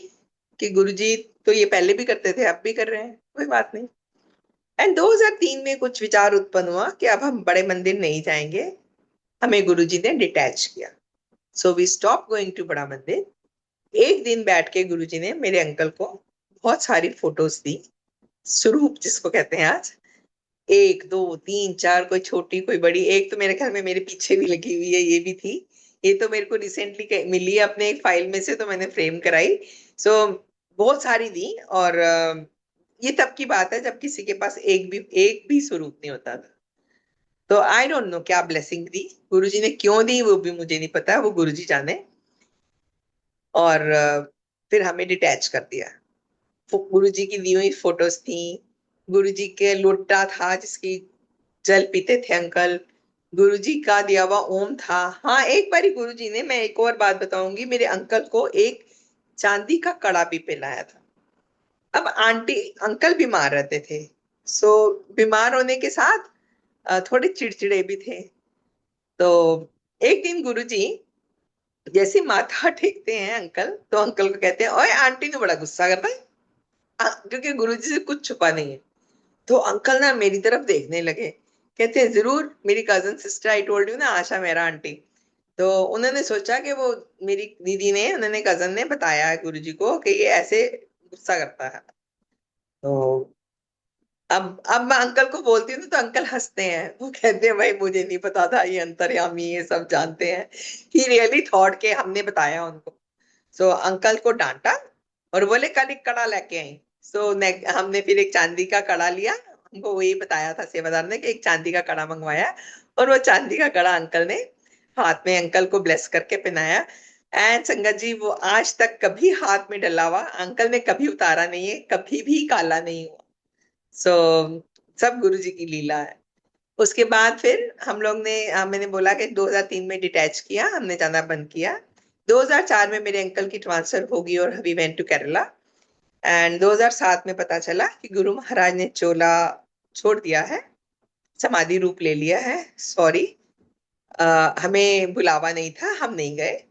कि गुरुजी तो ये पहले भी करते थे, अब भी कर रहे हैं, कोई बात नहीं। एंड 2003 में कुछ विचार उत्पन्न हुआ कि अब हम बड़े मंदिर नहीं जाएंगे। हमें गुरुजी ने डिटैच किया। So we stop going to Bada Mandir. एक दिन बैठ के गुरुजी ने मेरे अंकल को बहुत सारी फोटोज दी, स्वरूप जिसको कहते हैं आज। एक दो तीन चार, कोई छोटी कोई बड़ी। एक तो मेरे ख्याल में मेरे पीछे भी लगी हुई है, ये भी थी। ये तो मेरे को रिसेंटली मिली है अपने एक फाइल में से, तो मैंने फ्रेम कराई। सो बहुत सारी दी। और ये तब की बात है जब किसी के पास एक भी स्वरूप नहीं होता था। तो आई डोंट नो क्या ब्लेसिंग दी गुरुजी ने, क्यों दी वो भी मुझे नहीं पता, वो गुरुजी जाने। और फिर हमें डिटैच कर दिया। गुरुजी की दी हुई फोटोज थी। गुरुजी के लोटा था जिसकी जल पीते थे अंकल। गुरुजी का दिया हुआ ओम था। हाँ, एक बारी गुरुजी ने, मैं एक और बात बताऊंगी, मेरे अंकल को एक चांदी का कड़ा भी पहनाया था। अब आंटी अंकल बीमार रहते थे। सो बीमार होने के साथ थोड़े चिड़चिड़े भी थे। तो एक दिन गुरुजी जैसे माथा टेकते हैं अंकल, तो अंकल को कहते हैं, ओए आंटी ने बड़ा गुस्सा करता है। क्योंकि गुरुजी से कुछ छुपा नहीं है। तो अंकल ना मेरी तरफ देखने लगे। कहते हैं, जरूर मेरी cousin sister, I told you ना, आशा मेरा आंटी। तो उन्होंने सोचा कि वो मेरी दीदी ने, उन्होंने कजन ने बताया गुरुजी को कि ये ऐसे गुस्सा करता है। तो अब मैं अंकल को बोलती हूँ तो अंकल हंसते हैं। वो कहते हैं, भाई मुझे नहीं पता था, ये अंतर्यामी ये सब जानते हैं। ही रियली थॉट के हमने बताया उनको। सो अंकल को डांटा और बोले कल एक कड़ा लेके आई। सो हमने फिर एक चांदी का कड़ा लिया। हमको वही बताया था सेवादार ने कि एक चांदी का कड़ा मंगवाया। और वो चांदी का कड़ा अंकल ने हाथ में अंकल को ब्लेस करके पहनाया। एंड संगत जी, वो आज तक कभी हाथ में डला हुआ अंकल ने कभी उतारा नहीं है, कभी भी काला नहीं हुआ। सो सब गुरु जी की लीला है। उसके बाद फिर हम लोग ने मैंने बोला कि 2003 में डिटैच किया, हमने जाना बंद किया। 2004 में मेरे अंकल की ट्रांसफर होगी और we went to Kerala. And 2007 में पता चला कि गुरु महाराज ने चोला छोड़ दिया है, समाधि रूप ले लिया है। सॉरी, हमें बुलावा नहीं था, हम नहीं गए।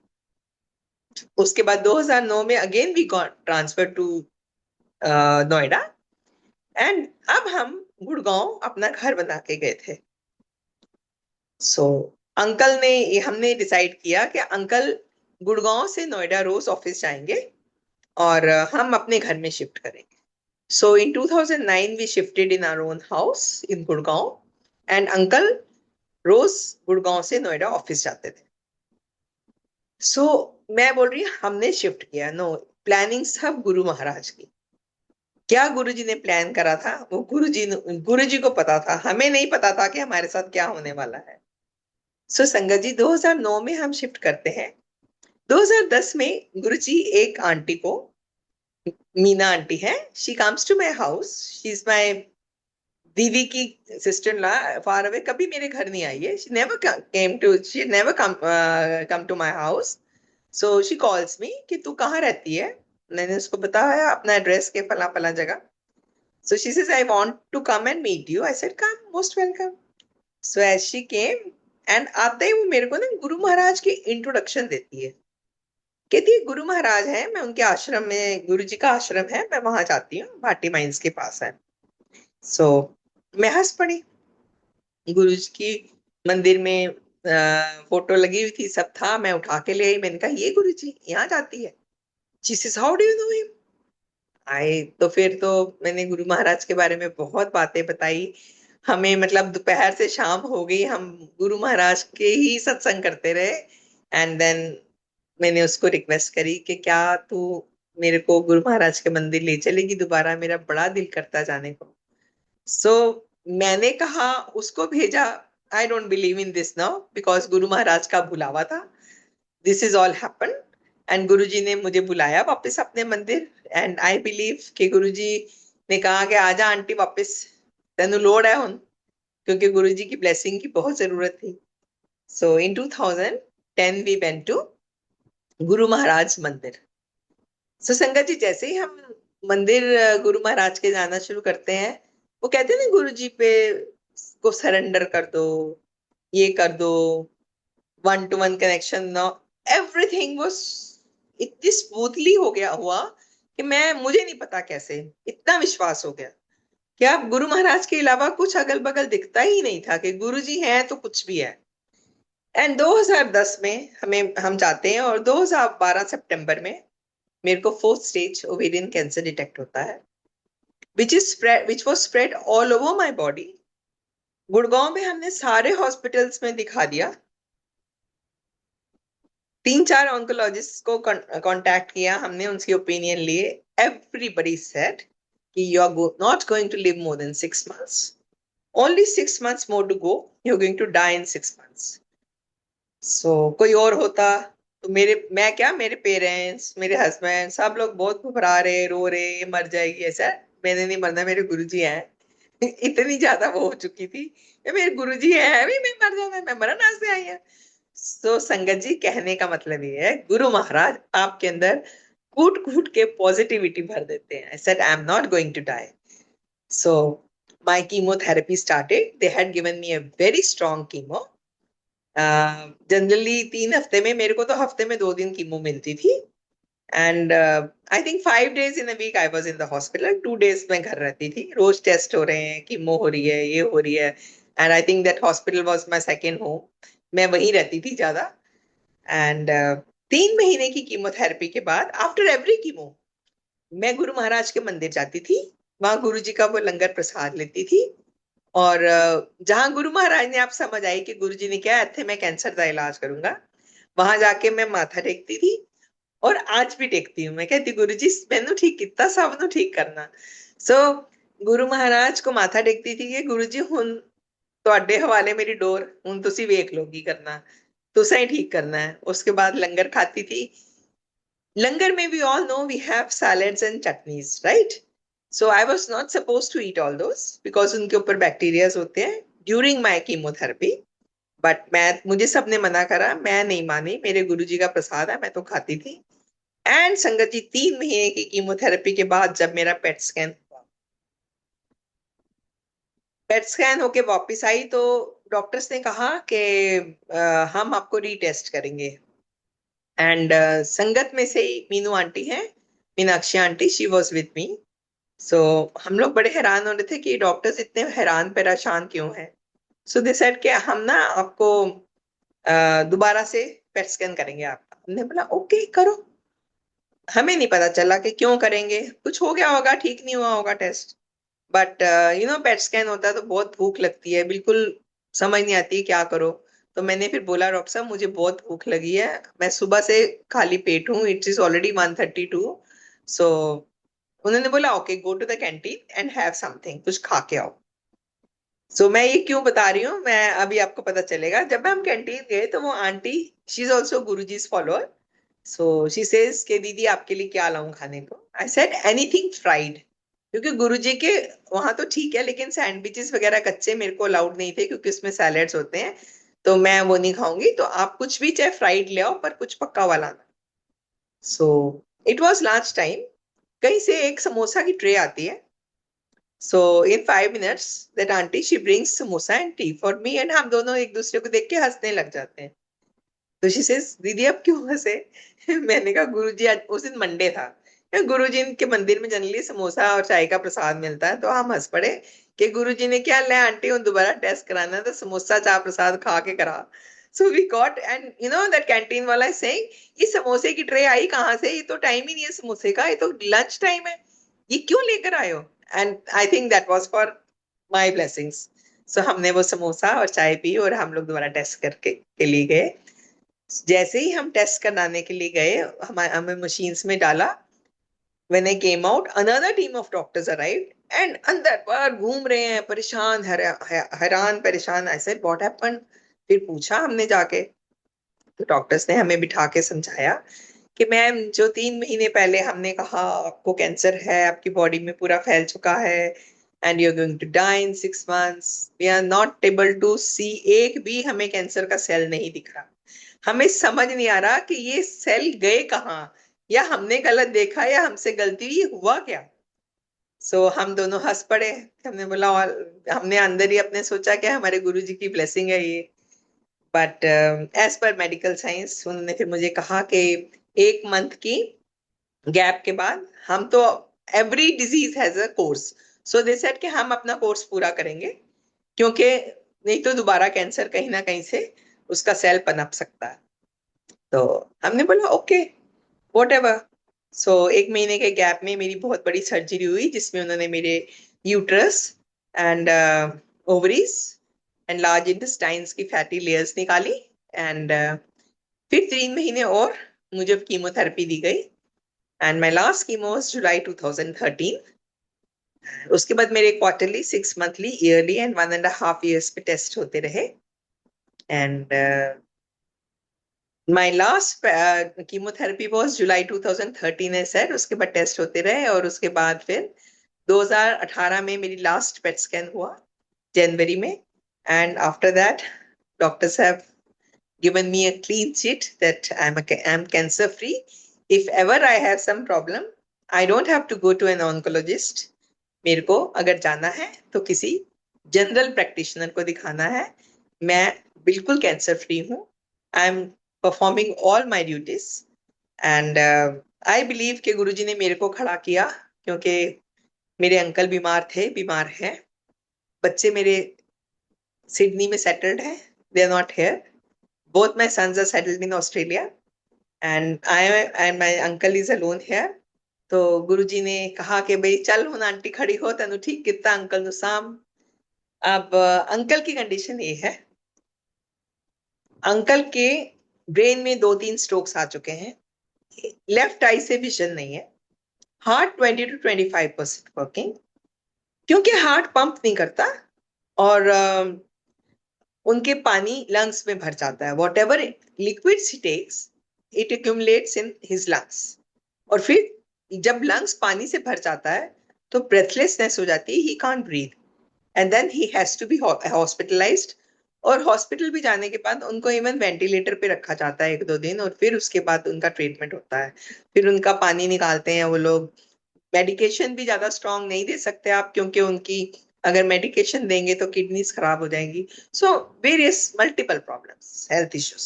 उसके बाद 2009 में again we got transfer to Noida. And अब हम गुड़गांव अपना घर बना के गए थे। सो अंकल ने, ये हमने डिसाइड किया कि अंकल गुड़गांव से नोएडा रोज ऑफिस जाएंगे और हम अपने घर में शिफ्ट करेंगे। So in 2009 we shifted in our own house in Gurgaon. And uncle रोज गुड़गांव से नोएडा ऑफिस जाते थे। सो मैं बोल रही हूँ हमने शिफ्ट किया, नो, प्लानिंग सब गुरु महाराज की। क्या गुरुजी ने प्लान करा था वो गुरुजी को पता था, हमें नहीं पता था कि हमारे साथ क्या होने वाला है। सो संगत जी, 2009 में हम शिफ्ट करते हैं। 2010 में गुरुजी एक आंटी को, मीना आंटी है, she comes to my house. She is my didi की sister in law, far away, कभी मेरे घर नहीं आई है। She never come to my house. So she calls me कि तू कहाँ रहती है। मैंने उसको बताया अपना एड्रेस के फला फला जगह। So she says, I want to come and meet you. I said, come, most welcome. So as she came, and आते ही वो मेरे को ना गुरु महाराज की इंट्रोडक्शन देती है। कहती है, गुरु महाराज है, मैं उनके आश्रम में, गुरु जी का आश्रम है, मैं वहां जाती हूँ, भाटी माइंस के पास है। सो मैं हंस पड़ी। गुरु जी की मंदिर में फोटो लगी हुई थी, सब था, मैं उठा के ले आई। मैंने कहा, ये गुरु जी यहाँ जाती है। She says, how do you know him? आए तो फिर तो मैंने गुरु महाराज के बारे में बहुत बातें बताई। हमें मतलब दोपहर से शाम हो गई, हम गुरु महाराज के ही सत्संग करते रहे। एंड देन मैंने उसको रिक्वेस्ट करी कि क्या तू मेरे को गुरु महाराज के मंदिर ले चलेगी दोबारा, मेरा बड़ा दिल करता जाने को। सो मैंने कहा, उसको भेजा। I don't believe in this now, because Guru Maharaj का बुलावा था। This is all happen. And Guruji ने मुझे बुलाया वापस अपने मंदिर। एंड आई बिलीव कि गुरुजी ने कहा कि आजा आंटी वापस, तेनू लोड़ है हुन, क्योंकि गुरुजी की ब्लेसिंग की बहुत जरूरत थी। सो इन 2010 वी वेंट टू गुरु महाराज मंदिर। सो संगत जी, जैसे ही हम मंदिर गुरु महाराज के जाना शुरू करते हैं, वो कहते हैं ना गुरु जी पे को सरेंडर कर दो, ये कर दो, वन टू वन कनेक्शन ना, एवरीथिंग वाज इतनी स्मूथली हो गया हुआ कि मैं मुझे नहीं पता कैसे इतना विश्वास हो गया कि अब गुरु महाराज के अलावा कुछ अगल बगल दिखता ही नहीं था, कि गुरु जी हैं तो कुछ भी है। एंड 2010 में हम जाते हैं और 2012 सितंबर में मेरे को fourth stage ovarian cancer detect होता है, which was spread all over my body. Gurgaon में हमने सारे हॉस्पिटल्स में दिखा दिया, 3-4 ऑन्कोलॉजिस्ट को कांटेक्ट किया हमने, उनकी ओपिनियन लिए। एवरीबडी सेड कि you are not going to live more than 6 months, only 6 months more to go, you are going to die in 6 months। So कोई और होता तो मैं क्या, मेरे पेरेंट्स, मेरे हस्बैंड, सब लोग बहुत घबरा रहे, रो रहे, ये मर जाएगी ऐसा। मैंने नहीं मरना, मेरे गुरुजी हैं। इतनी ज्यादा वो हो चुकी थी, ये मेरे गुरुजी हैं, अभी मैं मर जाना, मैं मरण आज से आई है। सो संगत जी, कहने का मतलब ये है, गुरु महाराज आपके अंदर कूट कूट के पॉजिटिविटी भर देते हैं। I said I am not going to die. So my chemotherapy started, they had given me a very strong chemo. Generally 3 हफ्ते में, मेरे को तो हफ्ते में 2 दिन कीमो मिलती थी। And I think 5 days in a week I was in the hospital, 2 days मैं घर रहती थी। रोज टेस्ट हो रहे हैं, कीमो हो रही है, ये हो रही है। And I think that hospital was my second home, मैं वहीं रहती थी ज्यादा। एंड 3 महीने की कीमोथेरेपी के बाद, आफ्टर एवरी कीमो, मैं गुरु महाराज के मंदिर जाती थी, वहां गुरु जी का वो लंगर प्रसाद लेती थी। और जहां गुरु महाराज ने, आप समझ आई कि गुरु जी ने क्या थे, मैं कैंसर का इलाज करूंगा, वहां जाके मैं माथा टेकती थी। और आज भी टेकती हूँ, मैं कहती गुरु जी मैनू ठीक किता, सब नु ठीक करना। सो गुरु महाराज को माथा टेकती थी कि गुरु जी हुन ਤੁਹਾਡੇ हवाले मेरी डोर, हुन तुसी वेख लो की करना, तुसा ही ठीक करना है। उसके बाद लंगर खाती थी। लंगर में we all know we have salads and chutneys, right? So I was not suppose to eat all those because उनके ऊपर बैक्टीरियाज होते हैं ड्यूरिंग माय कीमोथेरेपी। बट मुझे सबने मना करा, मैं नहीं मानी, मेरे गुरुजी का प्रसाद है, मैं तो खाती थी। एंड संगत जी, 3 महीने की कीमोथेरेपी के बाद जब मेरा पेट स्कैन हुआ, पेट स्कैन होके वापस आई तो डॉक्टर्स ने कहा कि हम आपको रीटेस्ट करेंगे। एंड संगत में से ही मीनू आंटी है, Meenakshi auntie, she was with me. So हम लोग बड़े हैरान हो रहे थे कि डॉक्टर्स इतने हैरान परेशान क्यों हैं। सो दे सेड कि हम ना आपको दोबारा से पेट स्कैन करेंगे आपका। हमने बोला ओके करो। हमें नहीं पता चला कि क्यों करेंगे, कुछ हो गया होगा, ठीक नहीं हुआ होगा टेस्ट। बट पेट स्कैन होता है तो बहुत भूख लगती है, बिल्कुल समझ नहीं आती क्या करो। तो मैंने फिर बोला डॉक्टर साहब मुझे बहुत भूख लगी है, मैं सुबह से खाली पेट हूँ, इट इज ऑलरेडी 1:32। सो उन्होंने बोला okay go to the canteen and have something, कुछ खा के आओ। सो मैं ये क्यों बता रही हूँ, मैं अभी आपको पता चलेगा। जब हम कैंटीन गए तो वो aunty, she is also Guruji's follower. So she says के दीदी आपके लिए क्या लाऊं खाने को। आई सेड एनीथिंग फ्राइड, क्योंकि गुरुजी के वहां तो ठीक है, लेकिन सैंडविचेस वगैरह कच्चे मेरे को अलाउड नहीं थे क्योंकि उसमें सैलेड्स होते हैं, तो मैं वो नहीं खाऊंगी। तो आप कुछ भी चाहे फ्राइड ले आओ, पर कुछ पक्का वाला ना। So it was lunch time, कहीं से एक समोसा की ट्रे आती है। सो इन 5 minutes that aunty she brings samosa and T for me, and हम दोनों एक दूसरे को देख के हंसने लग जाते हैं। तो शी सेज दीदी अब क्यों हंसे? मैंने कहा गुरुजी, आज उस दिन मंडे था, गुरुजी के मंदिर में जनरली समोसा और चाय का प्रसाद मिलता है। तो हम हंस पड़े कि गुरुजी ने क्या, ले आंटी हूँ दोबारा टेस्ट कराना है तो समोसा चाय प्रसाद खा के करा। So we got, and that canteen वाला इज सेइंग ये समोसे की ट्रे आई कहाँ से, ये तो टाइम ही नहीं है समोसे का, ये तो लंच टाइम है, ये क्यों लेकर आए हो? And I think that was for my blessings. So हमने वो समोसा और चाय पी और हम लोग दोबारा टेस्ट करके के लिए गए। जैसे ही हम टेस्ट कराने के लिए गए, हमें मशीन्स में डाला। When I came out, another team of doctors arrived and अंदर बाहर घूम रहे हैं, परेशान, हैरान परेशान। ऐसे व्हाट हैपेंड? फिर पूछा हमने जाके, तो डॉक्टर्स ने हमें बिठा के समझाया कि मैम, जो 3 महीने पहले हमने कहा आपको कैंसर है, आपकी बॉडी में पूरा फैल चुका है, and you are going to die in 6 months, we are not able to see, एक भी हमें कैंसर का सेल नहीं दिख रहा। हमें समझ नहीं आ रहा कि ये सेल गए कहाँ, या हमने गलत देखा या हमसे गलती हुई, ये हुआ क्या। सो हम दोनों हंस पड़े। हमने बोला, और हमने अंदर ही अपने सोचा कि हमारे गुरुजी की ब्लेसिंग है ये। But as per medical science उन्होंने फिर मुझे कहा कि 1 मंथ की गैप के बाद हम तो, every disease has a course, so they said कि हम अपना कोर्स पूरा करेंगे, क्योंकि नहीं तो दोबारा कैंसर कहीं ना कहीं से उसका सेल पनप सकता है। तो हमने बोला ओके, वॉट एवर। सो 1 महीने के गैप में मेरी बहुत बड़ी सर्जरी हुई, जिसमें उन्होंने मेरे uterus and ovaries and large intestines की फैटी लेयर्स निकाली। एंड फिर 3 महीने और मुझे कीमोथेरेपी दी गई। And my last chemo was July 2013। उसके बाद मेरे quarterly, 6 monthly, yearly and 1.5 years पे टेस्ट होते रहे। And my last chemotherapy was July 2013 है सर। उसके बाद टेस्ट होते रहे, और उसके बाद फिर 2018 में मेरी लास्ट पेट स्कैन हुआ, जनवरी में। And after that doctors have given me a clean sheet that I'm cancer free. If ever I have some problem, I don't have to go to an oncologist. मेरे को अगर जाना है तो किसी जनरल प्रैक्टिशनर को दिखाना है। मैं बिल्कुल कैंसर फ्री हूँ। I am performing all my duties. And I believe कि गुरुजी ने मेरे को खड़ा किया, क्योंकि मेरे अंकल बीमार थे, बीमार हैं। बच्चे मेरे सिडनी में सेटल्ड हैं, they are not here. Both my sons are settled in Australia, and I and my uncle is alone here. तो गुरुजी ने कहा कि भाई चल हुन आंटी खड़ी हो, तेन ठीक किता अंकल नु साम। अब अंकल की कंडीशन ये है, अंकल के ब्रेन में 2-3 स्ट्रोक्स आ चुके हैं। लेफ्ट आई से विजन नहीं है। हार्ट 20 to 25% वर्किंग, क्योंकि हार्ट पंप नहीं करता। और उनके पानी लंग्स में भर जाता है। Whatever liquids he takes, it accumulates in his lungs. और फिर जब लंग्स पानी से भर जाता है तो ब्रेथलेसनेस हो जाती है, he can't breathe, and then he has to be hospitalised. और हॉस्पिटल भी जाने के बाद उनको इवन वेंटिलेटर पे रखा जाता है 1-2 दिन, और फिर उसके बाद उनका ट्रीटमेंट होता है। फिर उनका पानी निकालते हैं वो लोग। मेडिकेशन भी ज्यादा स्ट्रांग नहीं दे सकते आप, क्योंकि उनकी अगर मेडिकेशन देंगे तो किडनीज खराब हो जाएंगी। So various multiple problems, health issues.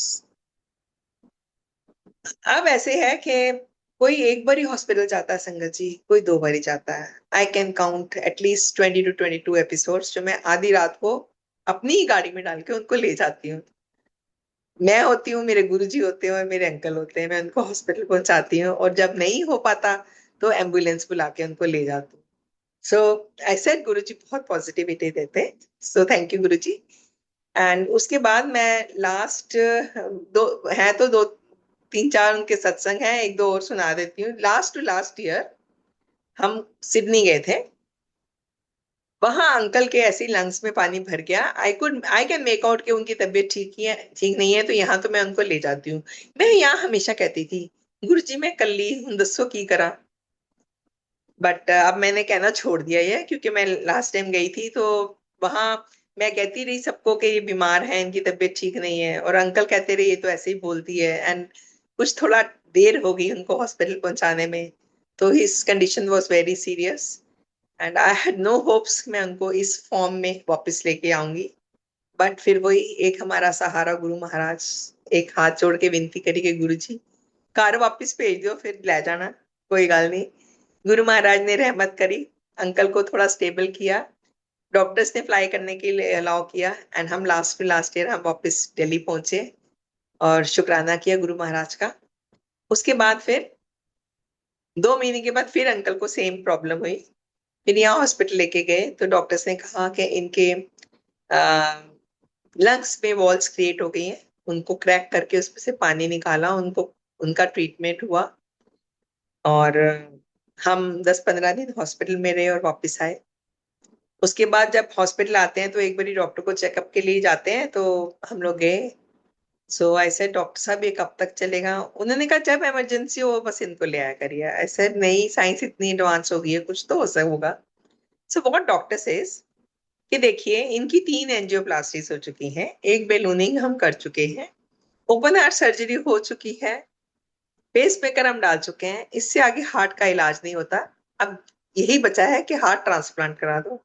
अब ऐसे है कि कोई एक बार ही हॉस्पिटल जाता है संगत जी, कोई 2 बार ही जाता है। I can count at least 20 to 22 episodes जो मैं आधी रात को अपनी ही गाड़ी में डाल के उनको ले जाती हूँ। मैं होती हूँ, मेरे गुरुजी होते हैं और मेरे अंकल होते हैं, मैं उनको हॉस्पिटल पहुंचाती हूँ, और जब नहीं हो पाता तो एम्बुलेंस बुला के उनको ले जाती हूँ। सो आई सेड गुरुजी बहुत पॉजिटिविटी देते हैं। So thank you Guruji. And उसके बाद मैं लास्ट दो है तो 2-3-4 उनके सत्संग हैं, 1-2 और सुना देती हूँ। लास्ट टू लास्ट ईयर हम सिडनी गए थे। वहां अंकल के ऐसे लंग्स में पानी भर गया, आई कैन मेक आउट कि उनकी तबीयत ठीक नहीं है, तो यहाँ तो मैं उनको ले जाती हूँ। मैं यहाँ हमेशा कहती थी, गुरु जी मैं कल्ली हूँ, दसो की करा। बट अब मैंने कहना छोड़ दिया है, क्योंकि मैं लास्ट टाइम गई थी तो वहां मैं कहती रही सबको कि ये बीमार है, इनकी तबीयत ठीक नहीं है, और अंकल कहते रहे ये तो ऐसे ही बोलती है। एंड कुछ थोड़ा देर हो गई उनको हॉस्पिटल पहुंचाने में, तो his condition was very serious. And I had no hopes मैं उनको इस फॉर्म में वापस लेके आऊंगी। बट फिर वही एक हमारा सहारा गुरु महाराज, एक हाथ जोड़ के विनती करी कि गुरु जी कार वापस भेज दो, फिर ले जाना, कोई गल नहीं। गुरु महाराज ने रहमत करी, अंकल को थोड़ा स्टेबल किया, डॉक्टर्स ने फ्लाई करने के लिए अलाउ किया। एंड हम लास्ट ईयर हम वापस दिल्ली पहुंचे, और शुक्राना किया गुरु महाराज का। उसके बाद फिर 2 महीने के बाद फिर अंकल को सेम प्रॉब्लम हुई। फिर यहाँ हॉस्पिटल लेके गए तो डॉक्टर्स ने कहा कि इनके लंग्स में वॉल्स क्रिएट हो गई हैं। उनको क्रैक करके उसमें से पानी निकाला, उनको उनका ट्रीटमेंट हुआ। और हम 10-15 दिन हॉस्पिटल में रहे और वापस आए। उसके बाद जब हॉस्पिटल आते हैं तो एक बारी डॉक्टर को चेकअप के लिए जाते हैं, तो हम लोग गए। सो ऐसे डॉक्टर साहब ये कब तक चलेगा, उन्होंने कहा जब इमरजेंसी हो बस इनको ले आया करिए। ऐसे नहीं, साइंस इतनी एडवांस हो गई है, कुछ तो हो सकता होगा। सो व्हाट डॉक्टर सेज कि देखिए इनकी 3 एंजियोप्लास्टीज हो चुकी हैं, एक बेलूनिंग हम कर चुके हैं, ओपन हार्ट सर्जरी हो चुकी है, पेस मेकर हम डाल चुके हैं, इससे आगे हार्ट का इलाज नहीं होता। अब यही बचा है कि हार्ट ट्रांसप्लांट करा दो।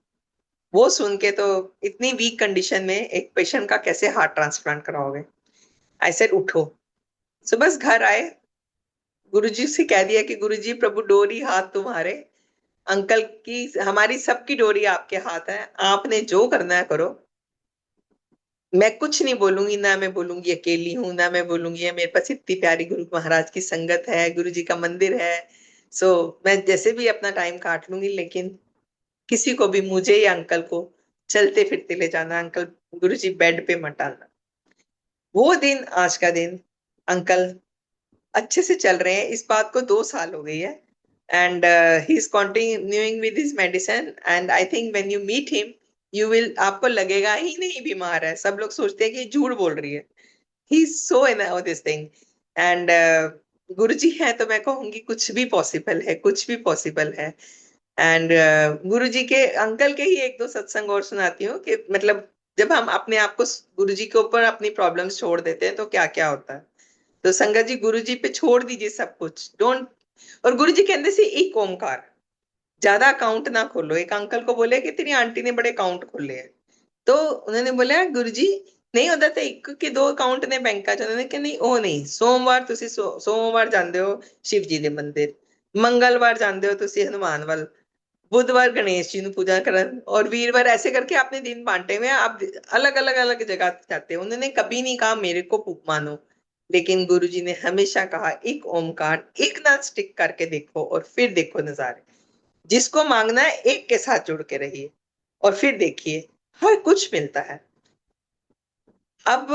वो सुन के तो, इतनी वीक कंडीशन में एक पेशेंट का कैसे हार्ट ट्रांसप्लांट कराओगे। आई सेड उठो। सो बस घर आए, गुरुजी से कह दिया कि गुरुजी प्रभु डोरी हाथ तुम्हारे, अंकल की हमारी सबकी डोरी आपके हाथ है, आपने जो करना है करो। मैं कुछ नहीं बोलूंगी, ना मैं बोलूंगी अकेली हूं, ना मैं बोलूंगी ये मेरे पास इतनी प्यारी गुरु महाराज की संगत है, गुरु जी का मंदिर है। सो मैं जैसे भी अपना टाइम काट लूंगी, लेकिन किसी को भी, मुझे या अंकल को चलते फिरते ले जाना, अंकल गुरु जी बेड पे मत डालना। वो दिन आज का दिन, अंकल अच्छे से चल रहे हैं, इस बात को 2 साल हो गई है। And he is continuing with his medicine, and I think when you meet him, you will, आपको लगेगा ही नहीं बीमार है। सब लोग सोचते हैं कि झूठ बोल रही है। He is so in this thing. And गुरु जी हैं तो मैं कहूंगी कुछ भी पॉसिबल है, कुछ भी पॉसिबल है। एंड गुरु जी के, अंकल के ही एक दो सत्संग और सुनाती हूँ कि मतलब जब हम अपने आप को गुरु जी के ऊपर अपनी प्रॉब्लम्स छोड़ देते हैं तो क्या क्या होता है। तो संगत जी गुरु जी पे छोड़ दीजिए सब कुछ, डोंट। और गुरु जी कहते से एक ओमकार, ज्यादा अकाउंट ना खोलो। एक अंकल को बोले कि तेरी आंटी ने बड़े अकाउंट खोले हैं, तो उन्होंने बोला गुरु जी नहीं होता था एक के दो अकाउंट ने बैंका च। उन्होंने कहा नहीं ਉਹ ਨਹੀਂ, ਸੋਮਵਾਰ ਤੁਸੀਂ ਸੋਮਵਾਰ ਜਾਂਦੇ ਹੋ शिव जी ਦੇ ਮੰਦਿਰ, मंगलवार ਜਾਂਦੇ हो ਤੁਸੀਂ हनुमान ਵੱਲ, बुधवार गणेश जी ਨੂੰ पूजा करन, और वीरवार, ऐसे करके आपने दिन बांटे हुए हैं। आप अलग अलग अलग जगह जाते हैं। उन्होंने कभी नहीं कहा मेरे को मानो, लेकिन गुरु जी ने हमेशा कहा एक ओमकार, एक नाथ स्टिक करके देखो और फिर देखो नजारे। जिसको मांगना है एक के साथ जुड़ के रहिए और फिर देखिए हर कुछ मिलता है। अब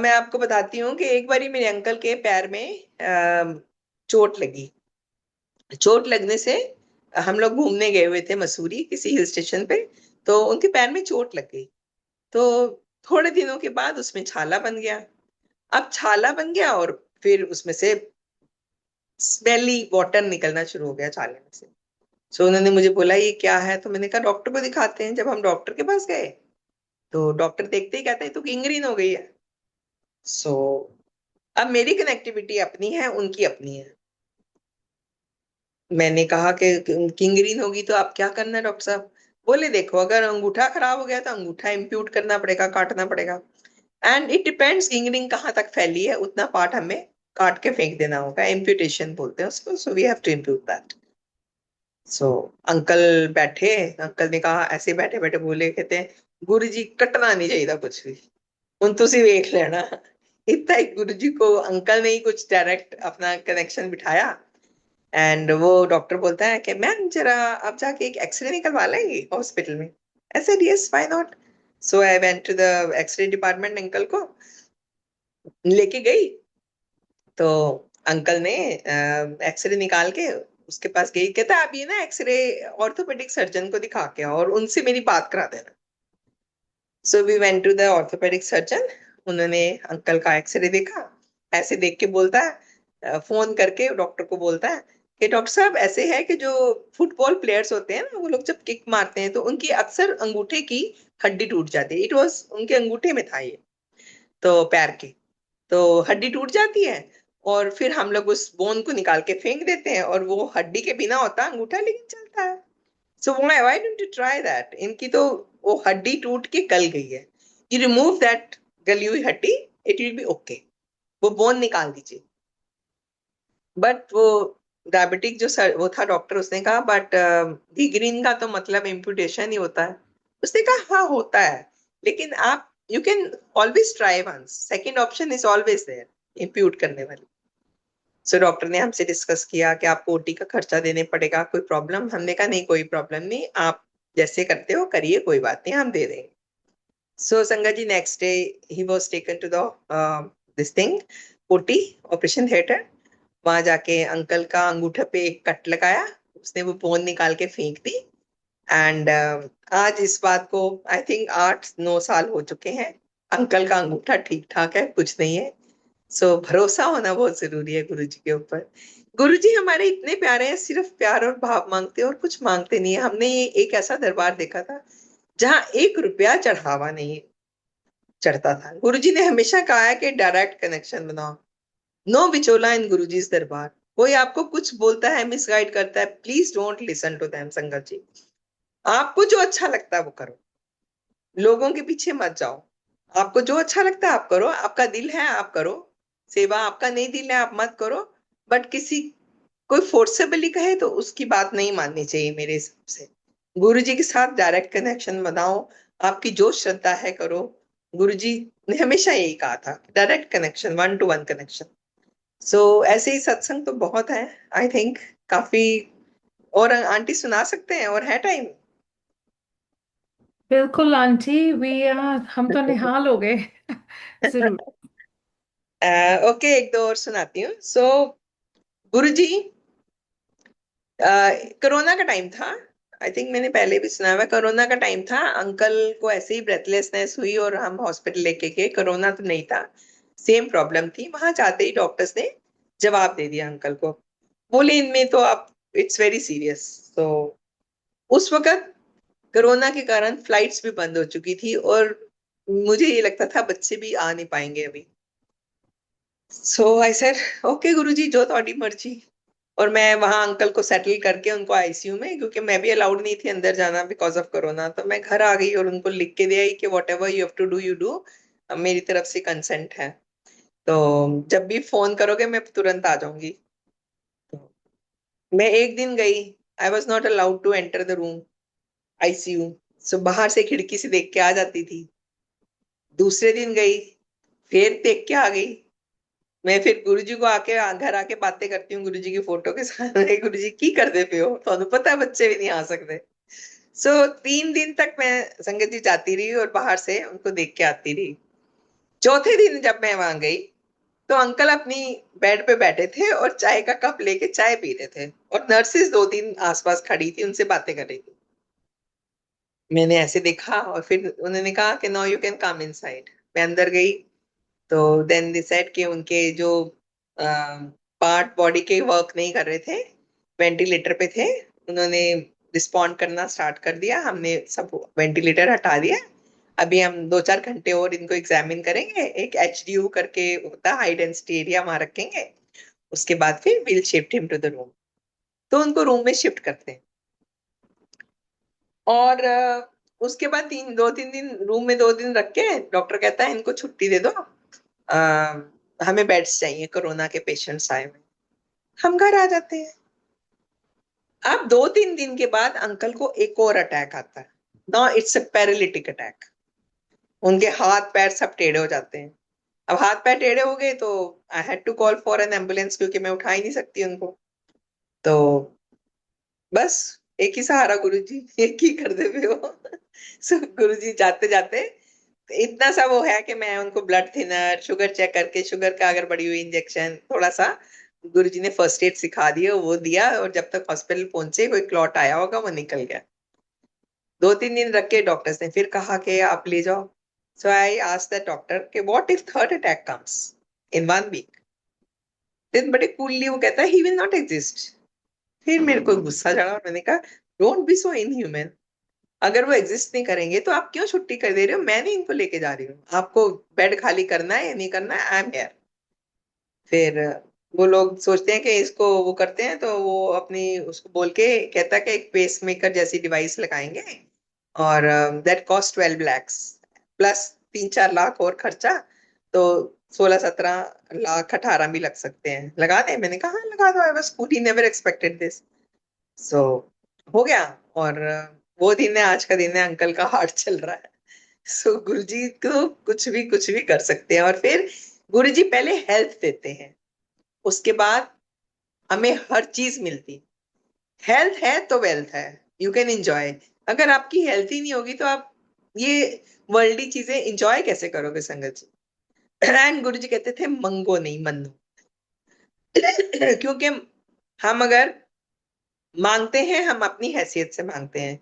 मैं आपको बताती हूँ कि एक बारी मेरे अंकल के पैर में चोट लगी। चोट लगने से हम लोग घूमने गए हुए थे मसूरी किसी हिल स्टेशन पे, तो उनके पैर में चोट लग गई। तो थोड़े दिनों के बाद उसमें छाला बन गया। अब छाला बन गया और फिर उसमें से स्मेली वाटर निकलना शुरू हो गया छाले में से। सो उन्होंने मुझे बोला ये क्या है, तो मैंने कहा डॉक्टर को दिखाते हैं। जब हम डॉक्टर के पास गए तो डॉक्टर देखते ही कहते हैं तो किंगरीन हो गई है। सो अब मेरी कनेक्टिविटी अपनी है, उनकी अपनी है। मैंने कहा कि किंगरीन होगी तो आप क्या करना है डॉक्टर साहब। बोले देखो अगर अंगूठा खराब हो गया तो अंगूठा इम्प्यूट करना पड़ेगा, काटना पड़ेगा। एंड इट डिपेंड्स किंगरिंग कहाँ तक फैली है, उतना पार्ट हमें काट के फेंक देना होगा, इम्प्यूटेशन बोलते हैं उसको। So we have to amputate that. So uncle बैठे, अंकल ने कहा, ऐसे बैठे बैठे बोले, कहते हैं गुरु जी कटना नहीं चाहिए कुछ भी, ਹੁਣ ਤੁਸੀਂ ਵੇਖ लेना। इतना ही गुरु जी को अंकल ने ही कुछ डायरेक्ट अपना कनेक्शन बिठाया। एंड वो डॉक्टर बोलता है कि मैम जरा आप जाके एक एक्सरे निकलवा लेंगे हॉस्पिटल में। ऐसे yes why not. So I went to the X ray department, uncle को लेके गई। तो अंकल ने एक्सरे निकाल के उसके पास गई, कहता आप ये ना एक्सरे ऑर्थोपेडिक सर्जन को दिखा के आओ और उनसे मेरी बात करा देना। So we went to the orthopaedic surgeon. उन्होंने अंकल का एक्सरे देखा, ऐसे देख के बोलता है, फोन करके डॉक्टर को बोलता है कि डॉक्टर साहब ऐसे है कि जो फुटबॉल प्लेयर्स होते हैं ना, वो लोग जब किक मारते हैं तो उनकी अक्सर अंगूठे की हड्डी टूट जाती है। इट वॉज उनके अंगूठे में था ये, तो पैर के, तो हड्डी टूट जाती है और फिर हम लोग उस बोन को निकाल के फेंक देते हैं और वो हड्डी के बिना होता अंगूठा, लेकिन चलता है। So why don't you try that. इनकी तो वो हड्डी टूट के गल गई है, यू रिमूव दैट गली हुई हड्डी, इट विल बी ओके। वो बोन निकाल दीजिए। बट वो डायबिटिक जो वो था डॉक्टर, उसने कहा बट घिग्रीन का तो मतलब इम्पुटेशन ही होता है। उसने कहा हाँ होता है, लेकिन आप you can always try once, second option is always there, amputate करने वाली। सो डॉक्टर ने हमसे डिस्कस किया कि आपको ओटी का खर्चा देने पड़ेगा, कोई प्रॉब्लम। हमने कहा नहीं कोई प्रॉब्लम नहीं, आप जैसे करते हो करिए, कोई बात नहीं हम दे देंगे। सो संगत ji next day he was taken to the this thing, OT, operation theatre. वहां जाके अंकल का अंगूठे पे एक कट लगाया, उसने वो बोन निकाल के फेंक दी। एंड आज इस बात को आई थिंक 8-9 साल हो चुके हैं। अंकल का अंगूठा ठीक ठाक है, कुछ नहीं है। सो भरोसा होना बहुत जरूरी है गुरु जी के ऊपर। गुरु जी हमारे इतने प्यारे हैं, सिर्फ प्यार और भाव मांगते हैं और कुछ मांगते नहीं है। हमने ये एक ऐसा दरबार देखा था जहाँ 1 रुपया चढ़ावा नहीं चढ़ता था। गुरु जी ने हमेशा कहा है कि डायरेक्ट कनेक्शन बनाओ, नो बिचौला इन गुरु जी दरबार। कोई आपको कुछ बोलता है, मिसगाइड करता है, please don't listen to them sangat ji. आपको जो अच्छा लगता है वो करो, लोगों के पीछे मत जाओ। आपको जो अच्छा लगता है आप करो, आपका दिल है आप करो सेवा, आपका नहीं दिल है आप मत करो। बट किसी कोई फोर्सेबली कहे तो उसकी बात नहीं माननी चाहिए मेरे हिसाब से। गुरु जी के साथ डायरेक्ट कनेक्शन बनाओ, आपकी जो श्रद्धा है करो। गुरु जी ने हमेशा यही कहा था, direct connection, one to one connection. So ऐसे ही सत्संग तो बहुत है, आई थिंक काफी। और आंटी सुना सकते हैं, और है टाइम? बिल्कुल आंटी, वी हम तो निहाल हो गए। जरूर। ओके, एक दो और सुनाती हूँ। सो गुरु जी, कोरोना का टाइम था। आई थिंक मैंने पहले भी सुना हुआ है, कोरोना का टाइम था। अंकल को ऐसे ही ब्रेथलेसनेस हुई और हम हॉस्पिटल लेके गए। कोरोना तो नहीं था, सेम प्रॉब्लम थी। वहां जाते ही डॉक्टर्स ने जवाब दे दिया अंकल को, बोले इनमें तो आप, इट्स वेरी सीरियस। तो उस वक्त कोरोना के कारण फ्लाइट्स भी बंद हो चुकी थी, और मुझे ये लगता था बच्चे भी आ नहीं पाएंगे अभी। सो आई सेड ओके गुरुजी, जो थोड़ी मर्जी। और मैं वहां अंकल को सेटल करके उनको आईसीयू में, क्योंकि मैं भी अलाउड नहीं थी अंदर जाना बिकॉज ऑफ कोरोना, तो मैं घर आ गई और उनको लिख के दे आई कि whatever you have to do you do, मेरी तरफ से कंसेंट है। तो जब भी फोन करोगे मैं तुरंत आ जाऊंगी। तो मैं एक दिन गई, I was not allowed to enter the room, ICU. So बाहर से खिड़की से देख के आ जाती थी। दूसरे दिन गई, फिर देख के आ गई। मैं फिर गुरुजी को आके घर आके बातें करती हूँ गुरुजी की फोटो के साथ। गुरुजी की करते पे हो, तो पता है बच्चे भी नहीं आ सकते। सो 3 दिन तक मैं संगत जी जाती रही और बाहर से उनको देख के आती रही। चौथे दिन जब मैं वहां गई, तो अंकल अपनी बेड पे बैठे थे और चाय का कप लेके चाय पी रहे थे, और नर्सेस 2 3 आसपास खड़ी थी, उनसे बातें कर रही थी। मैंने ऐसे देखा और फिर उन्होंने कहा कि no you can come inside. मैं अंदर गई, तो देन दे सेड कि उनके जो पार्ट बॉडी के वर्क नहीं कर रहे थे, वेंटिलेटर पे थे। उन्होंने रिस्पॉन्ड करना स्टार्ट कर दिया, हमने सब वेंटिलेटर हटा दिया। अभी हम 2 4 घंटे और इनको एग्जामिन करेंगे, एक एचडीयू करके होता है, हाई डेंसिटी एरिया, वहां रखेंगे। उसके बाद फिर will shift him to the room. तो उनको रूम में शिफ्ट करते हैं। और उसके बाद 2 3 दिन रूम में, 2 दिन रख के डॉक्टर कहता है इनको छुट्टी दे दो, हमें बेड्स चाहिए, कोरोना के पेशेंट्स आए हुए। हम घर आ जाते हैं। अब 2 3 दिन के बाद अंकल को एक और अटैक आता है। ना इट्स अ पैरालिटिक अटैक। उनके हाथ पैर सब टेढ़े हो जाते हैं। अब हाथ पैर टेढ़े हो गए तो I had to call for an ambulance, क्योंकि मैं उठा ही नहीं सकती उनको। तो बस एक ही सहारा गुरुजी, एक ही कर दे पे हो। सो गुरुजी जाते जाते इतना सा वो है कि मैं उनको ब्लड थिनर, शुगर चेक करके, शुगर का अगर बढ़ी हुई इंजेक्शन थोड़ा सा, गुरुजी ने फर्स्ट एड सिखा दिया, वो दिया। और जब तक हॉस्पिटल पहुंचे, कोई क्लॉट आया होगा वो निकल गया। 2 3 दिन रख के डॉक्टर्स ने फिर कहा कि आप ले जाओ। So I asked the doctor कि what if third attack comes in 1 week. देन बड़े कूलली वो कहता है ही विल नॉट एग्जिस्ट। फिर मेरे को गुस्सा चढ़ा और मैंने कहा डोंट बी सो इनह्यूमन। अगर वो एग्जिस्ट नहीं करेंगे तो आप क्यों छुट्टी कर दे रहे हो? मैं नहीं इनको लेके जा रही हूँ, आपको बेड खाली करना है या नहीं करना है, आई एम हियर। फिर वो लोग सोचते हैं कि इसको वो करते हैं, तो वो अपनी उसको बोल के कहता है कि एक पेस मेकर जैसी डिवाइस लगाएंगे, और that cost 12 lakhs plus 3 4 lakh और खर्चा। तो 16 17 लाख, 18 भी लग सकते हैं। लगा दें? मैंने कहा हाँ लगा दो, I was cool, he never expected this. So हो गया। और वो दिन है, आज का दिन है, अंकल का हार्ट चल रहा है। सो गुरुजी को कुछ भी कर सकते हैं। और फिर गुरुजी पहले हेल्थ देते हैं, उसके बाद हमें हर चीज मिलती। हेल्थ है तो वेल्थ है, यू कैन एंजॉय। अगर आपकी हेल्थ ही नहीं होगी तो आप ये वर्ल्डली चीजें एंजॉय कैसे करोगे संगत जी? एंड गुरु जी कहते थे मंगो नहीं मन्नो। क्योंकि हम अगर मांगते हैं, हम अपनी हैसियत से मांगते हैं।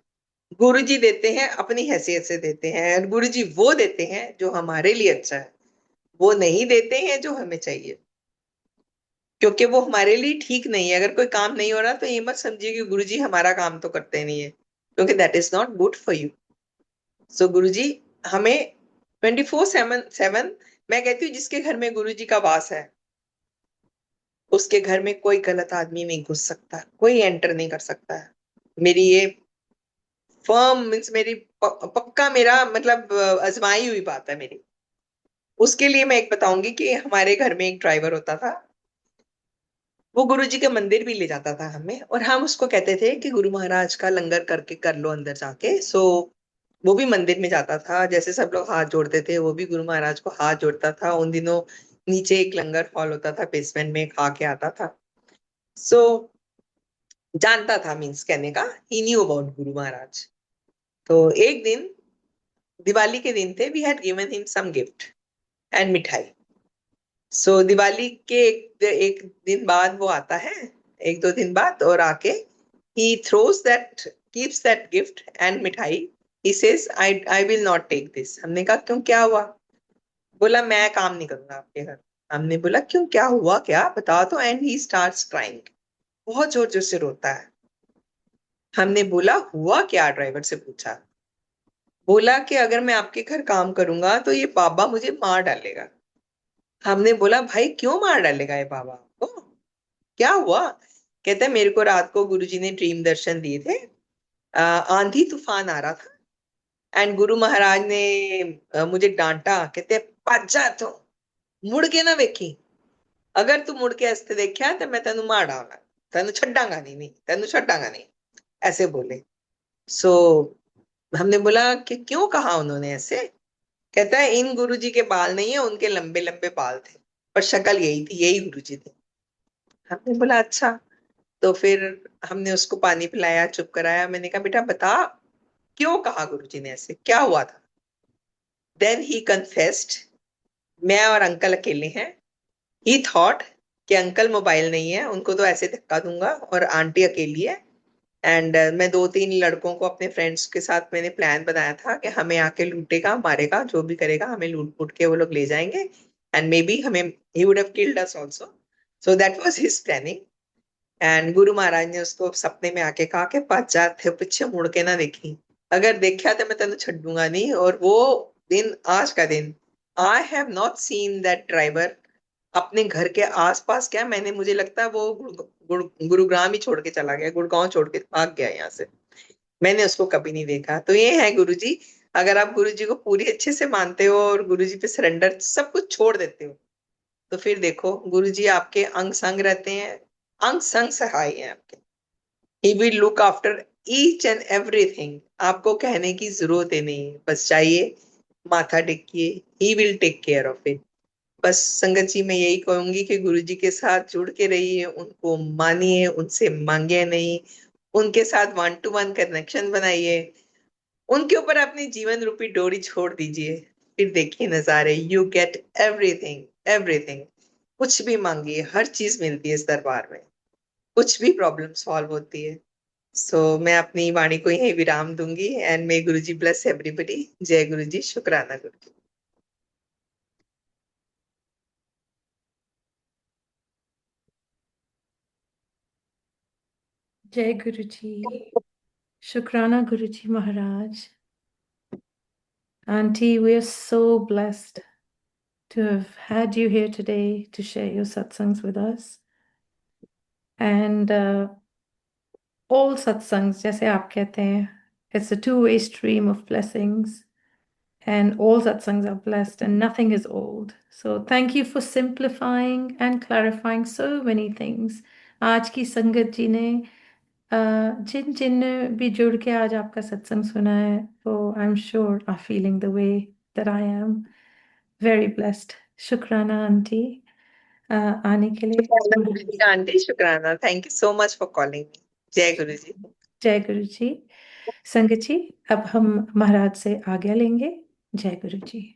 गुरु जी देते हैं अपनी हैसियत से देते हैं, और गुरु जी वो देते हैं जो हमारे लिए अच्छा है। वो नहीं देते हैं जो हमें चाहिए, क्योंकि वो हमारे लिए ठीक नहीं है। अगर कोई काम नहीं हो रहा तो ये मत समझिए कि गुरुजी हमारा काम तो करते नहीं है, क्योंकि that is not good for you. So Guruji हमें 24/7 मैं कहती हूँ जिसके घर में गुरुजी का वास है, उसके घर में कोई गलत आदमी नहीं घुस सकता, कोई एंटर नहीं कर सकता है। मेरी ये फर्म मीन्स मेरी पक्का मेरा मतलब आजमाई हुई बात है मेरी। उसके लिए मैं एक बताऊंगी कि हमारे घर में एक ड्राइवर होता था। वो गुरु जी के मंदिर भी ले जाता था हमें, और हम उसको कहते थे कि गुरु महाराज का लंगर करके कर लो अंदर जाके। सो वो भी मंदिर में जाता था, जैसे सब लोग हाथ जोड़ते थे वो भी गुरु महाराज को हाथ जोड़ता था। उन दिनों नीचे एक लंगर हॉल होता था, बेसमेंट में खा के आता था। सो जानता था, मीन्स कहने का ही न्यू अबाउट गुरु महाराज। तो एक दिन दिवाली के दिन थे, we had given him some gift and mithai. So Diwali के एक दिन बाद वो आता है, एक दो दिन बाद, और आके he throws that keeps that gift and मिठाई। he says I will not take this। हमने कहा क्यों, क्या हुआ? बोला मैं काम नहीं करूंगा आपके घर। हमने बोला क्यों, क्या हुआ, क्या बताओ तो। एंड ही starts crying, बहुत जोर जोर से रोता है। हमने बोला हुआ क्या, ड्राइवर से पूछा। बोला कि अगर मैं आपके घर काम करूंगा तो ये बाबा मुझे मार डालेगा। हमने बोला भाई क्यों मार डालेगा ये बाबा आपको, क्या हुआ? कहते हैं मेरे को रात को गुरुजी ने ड्रीम दर्शन दिए थे। आंधी तूफान आ रहा था एंड गुरु महाराज ने मुझे डांटा। कहते भज जा तू, मुड़ के ना वेखी। अगर तू मुड़ के ऐसे देखा तो मैं तेन मार डालना, तेन छडांगा नहीं, नहीं तेन छडांगा नहीं, ऐसे बोले। सो हमने बोला कि क्यों कहा उन्होंने ऐसे? कहता है इन गुरुजी के बाल नहीं है, उनके लंबे लंबे बाल थे, पर शक्ल यही थी, यही गुरुजी थे। हमने बोला अच्छा। तो फिर हमने उसको पानी पिलाया, चुप कराया। मैंने कहा बेटा बता, क्यों कहा गुरुजी ने ऐसे, क्या हुआ था? देन ही कन्फेस्ड, मैं और अंकल अकेले हैं। ही थॉट कि अंकल मोबाइल नहीं है, उनको तो ऐसे धक्का दूंगा, और आंटी अकेली है। एंड मैं दो तीन लड़कों को अपने फ्रेंड्स के साथ मैंने प्लान बनाया था कि हमें आके लूटेगा, मारेगा, जो भी करेगा हमें लूट पुट के वो लोग ले जाएंगे। एंड मे बी हमें he would have killed us also. So that was his planning. And Guru Maharaj ने उसको सपने में आके कहा कि पश्चात थे पीछे मुड़ के ना देखी, अगर देखा तो मैं तेन छूंगा नहीं। और वो दिन आज का दिन, I have not seen that driver अपने घर के आसपास। क्या मैंने, मुझे लगता है वो गुरुग्राम ही छोड़ के चला गया, गुड़गांव छोड़ के भाग गया यहाँ से। मैंने उसको कभी नहीं देखा। तो ये है गुरुजी। अगर आप गुरुजी को पूरी अच्छे से मानते हो और गुरुजी पे सरेंडर सब कुछ छोड़ देते हो, तो फिर देखो गुरुजी आपके अंग संग रहते हैं, अंग संग सहाय हैं आपके। He will look after each and everything. आपको कहने की जरूरत ही नहीं है, बस चाहिए माथा टेकिए, he will take care of it. बस संगत जी मैं यही कहूंगी कि गुरु जी के साथ जुड़ के रहिए, उनको मानिए, उनसे मांगिए नहीं, उनके साथ वन टू वन कनेक्शन बनाइए, उनके ऊपर अपनी जीवन रूपी डोरी छोड़ दीजिए। फिर देखिए नजारे, यू गेट एवरीथिंग, एवरीथिंग। कुछ भी मांगिए, हर चीज मिलती है इस दरबार में, कुछ भी प्रॉब्लम सॉल्व होती है। सो मैं अपनी वाणी को यही विराम दूंगी। And may Guru ji bless everybody. जय गुरु जी, शुक्राना गुरु जी। जय गुरु जी। शुक्राना गुरु जी महाराज। Auntie, we are so blessed to have had you here today to share your satsangs with us. And all satsangs, जैसे आप कहते हैं, it's a two-way stream of blessings. And all satsangs are blessed and nothing is old. So thank you for simplifying and clarifying so many things. आज की संगत जी ने जिन जिन भी जुड़ के आज आपका सत्संग सुना है, वो I am sure are feeling the way that I am. Very blessed. शुक्राना आंटी आने के लिए। शुक्राना गुरु जी का आंटी, शुक्राना, thank you so much for calling me. जय गुरु जी। जय गुरु जी। संगत जी, अब हम महाराज से आज्ञा लेंगे। जय गुरु जी।